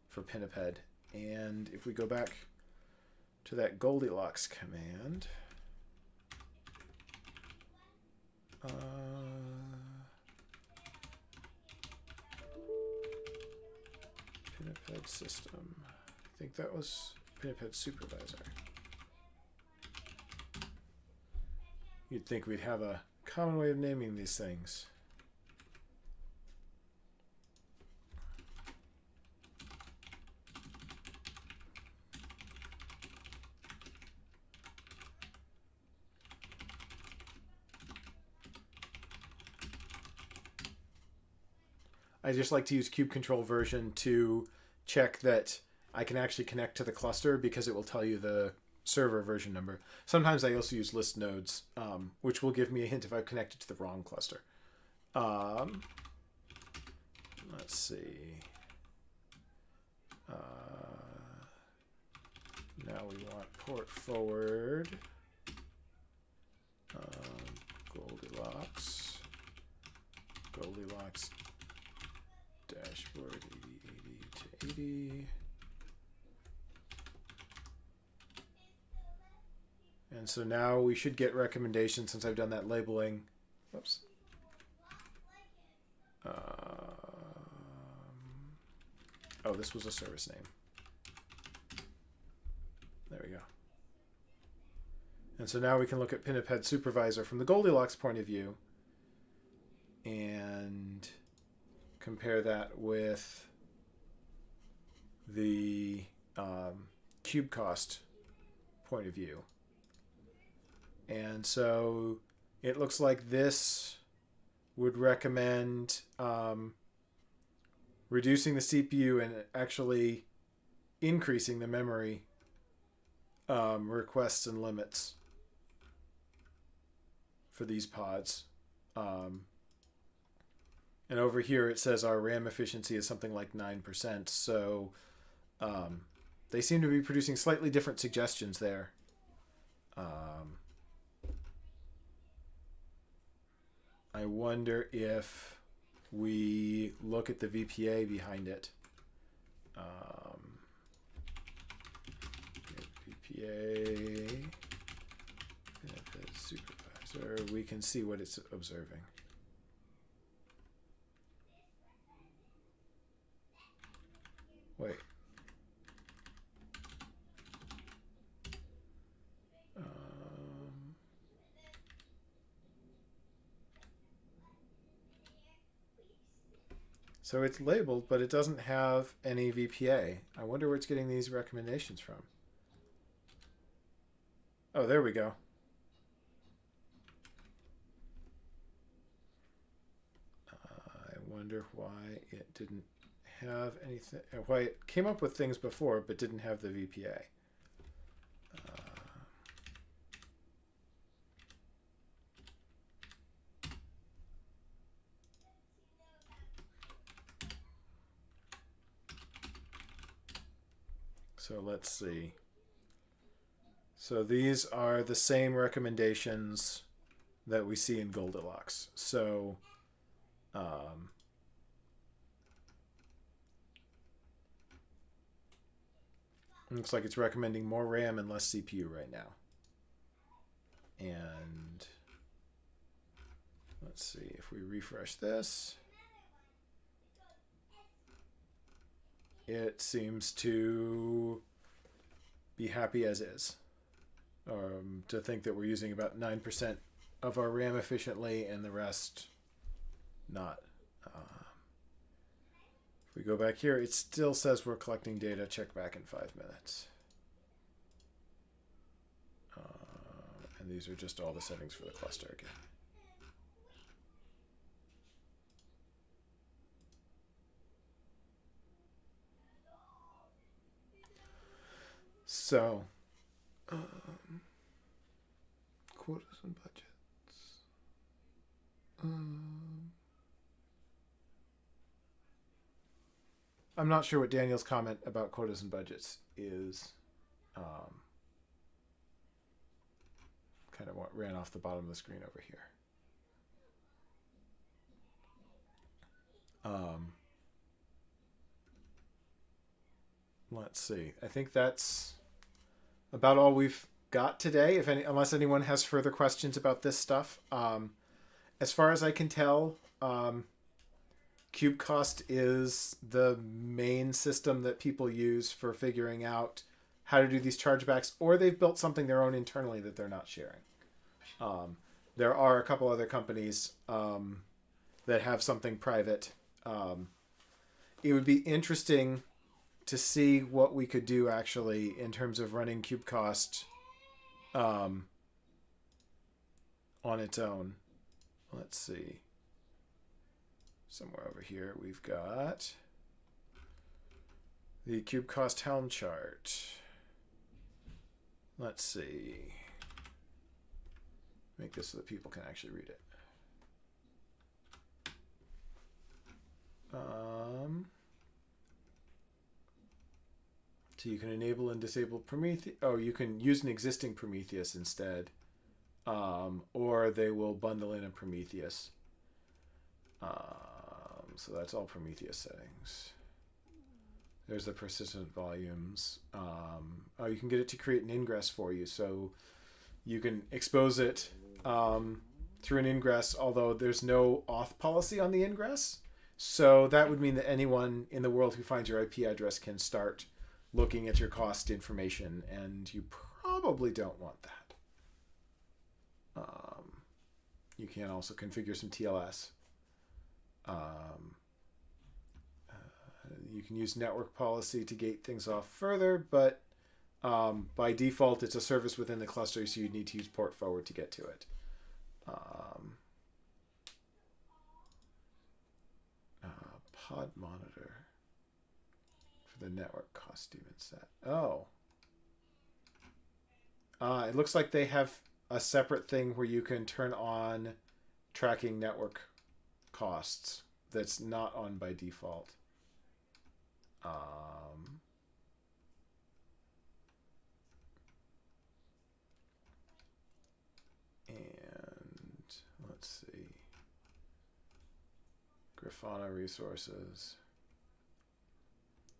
for Pinniped. And if we go back to that Goldilocks command... Pinniped system. I think that was Pinniped supervisor. You'd think we'd have a common way of naming these things. I just like to use kube control version to check that I can actually connect to the cluster, because it will tell you the server version number. Sometimes I also use list nodes, which will give me a hint if I've connected to the wrong cluster. Let's see. Now we want port forward. Goldilocks. Goldilocks dashboard 8080 to 80. And so now we should get recommendations since I've done that labeling. Whoops. Oh, this was a service name. There we go. And so now we can look at Pinniped Supervisor from the Goldilocks point of view and compare that with the KubeCost point of view. And so it looks like this would recommend reducing the CPU and actually increasing the memory requests and limits for these pods. And over here it says our RAM efficiency is something like 9%. So they seem to be producing slightly different suggestions there. I wonder if we look at the VPA behind it. VPA supervisor, we can see what it's observing. Wait. So it's labeled, but it doesn't have any VPA. I wonder where it's getting these recommendations from. Oh, there we go. I wonder why it didn't have anything, why it came up with things before but didn't have the VPA. So let's see. So these are the same recommendations that we see in Goldilocks. So looks like it's recommending more RAM and less CPU right now. And let's see if we refresh this. It seems to be happy as is. To think that we're using about 9% of our RAM efficiently and the rest not. If we go back here, it still says we're collecting data. Check back in 5 minutes. And these are just all the settings for the cluster again. So, quotas and budgets. I'm not sure what Daniel's comment about quotas and budgets is. Kind of what ran off the bottom of the screen over here. Let's see. I think that's about all we've got today. Unless anyone has further questions about this stuff, as far as I can tell, KubeCost is the main system that people use for figuring out how to do these chargebacks, or they've built something their own internally that they're not sharing. There are a couple other companies that have something private. It would be interesting to see what we could do actually in terms of running KubeCost on its own. Let's see. Somewhere over here we've got the KubeCost Helm chart. Let's see. Make this so that people can actually read it. So you can enable and disable Prometheus. Oh, you can use an existing Prometheus instead. Or they will bundle in a Prometheus. So that's all Prometheus settings. There's the persistent volumes. Oh, you can get it to create an ingress for you. So you can expose it through an ingress, although there's no auth policy on the ingress. So that would mean that anyone in the world who finds your IP address can start looking at your cost information, and you probably don't want that. You can also configure some TLS. You can use network policy to gate things off further, but by default, it's a service within the cluster, so you need to use port forward to get to it. Pod monitor for the network cost daemon set. Oh. It looks like they have a separate thing where you can turn on tracking network costs that's not on by default. And let's see. Grafana resources.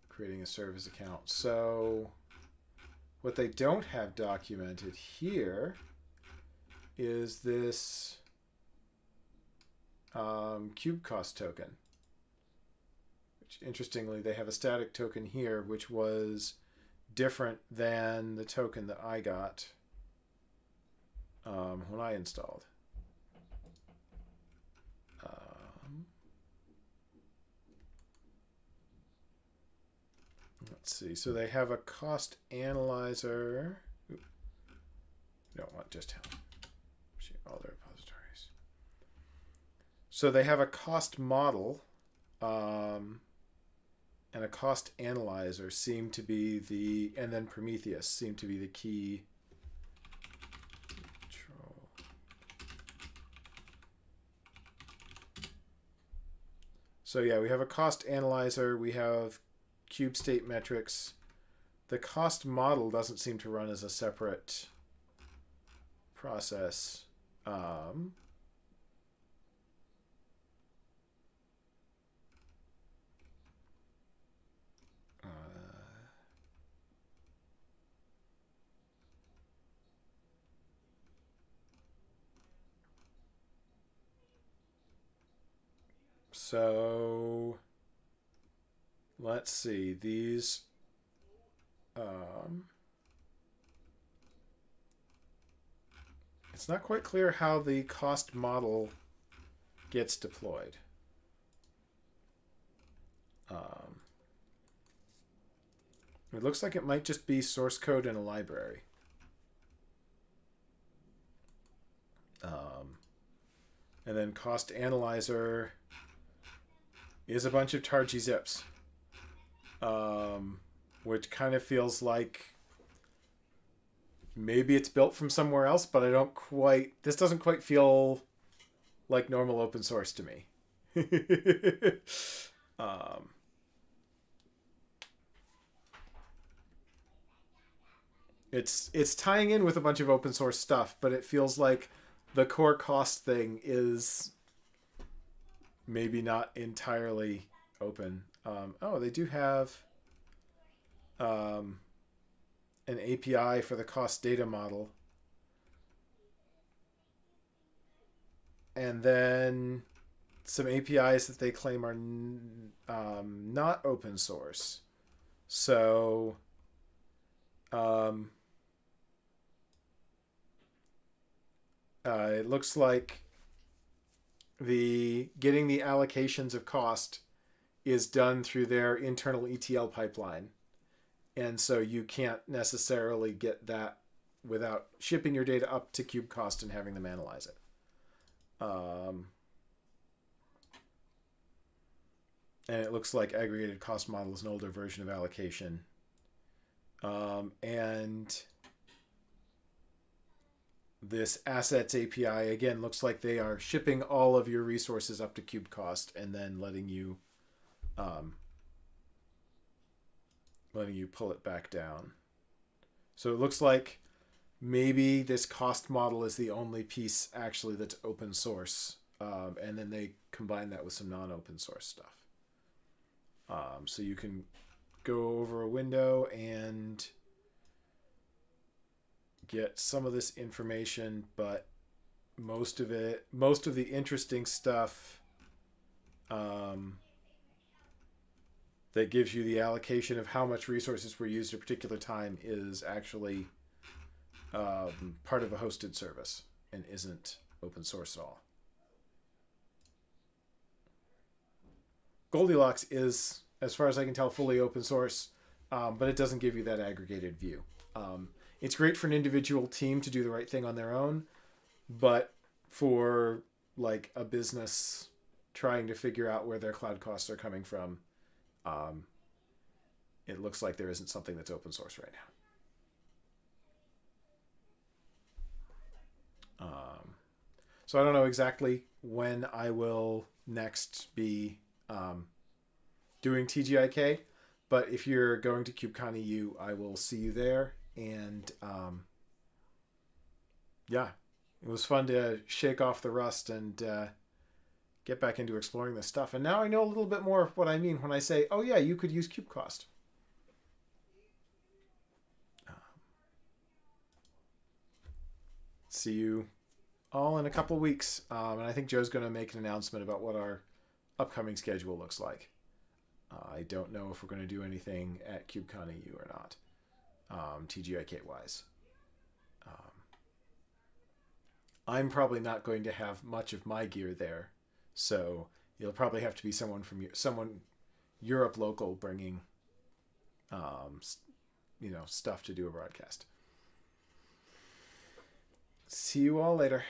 Creating a service account. So what they don't have documented here is this KubeCost token. Which, interestingly, they have a static token here, which was different than the token that I got when I installed. Let's see. So they have a cost analyzer. Oop. We don't want just Helm. See all their repositories. So they have a cost model, and a cost analyzer seem to be the, and then Prometheus seem to be the key. Control. So yeah, we have a cost analyzer. We have cube state metrics. The cost model doesn't seem to run as a separate process. So let's see, these it's not quite clear how the cost model gets deployed. Um, it looks like it might just be source code in a library. And then cost analyzer is a bunch of targy zips, which kind of feels like maybe it's built from somewhere else, but this doesn't quite feel like normal open source to me. um, it's tying in with a bunch of open source stuff, but it feels like the core cost thing is maybe not entirely open. They do have an API for the cost data model. And then some APIs that they claim are not open source. So it looks like getting the allocations of cost is done through their internal ETL pipeline. And so you can't necessarily get that without shipping your data up to KubeCost and having them analyze it. And it looks like aggregated cost model is an older version of allocation. And this assets API, again, looks like they are shipping all of your resources up to KubeCost and then letting you pull it back down. So it looks like maybe this cost model is the only piece actually that's open source. And then they combine that with some non-open source stuff. So you can go over a window and get some of this information, but most of the interesting stuff that gives you the allocation of how much resources were used at a particular time is actually part of a hosted service and isn't open source at all. Goldilocks is, as far as I can tell, fully open source, but it doesn't give you that aggregated view. It's great for an individual team to do the right thing on their own, but for like a business trying to figure out where their cloud costs are coming from, it looks like there isn't something that's open source right now. So I don't know exactly when I will next be doing TGIK, but if you're going to KubeCon EU, I will see you there. And yeah, it was fun to shake off the rust and get back into exploring this stuff. And now I know a little bit more of what I mean when I say, oh yeah, you could use KubeCost. See you all in a couple weeks. And I think Joe's going to make an announcement about what our upcoming schedule looks like. I don't know if we're going to do anything at KubeCon EU or not, TGIK wise. I'm probably not going to have much of my gear there, so you'll probably have to be someone Europe local bringing, stuff to do a broadcast. See you all later.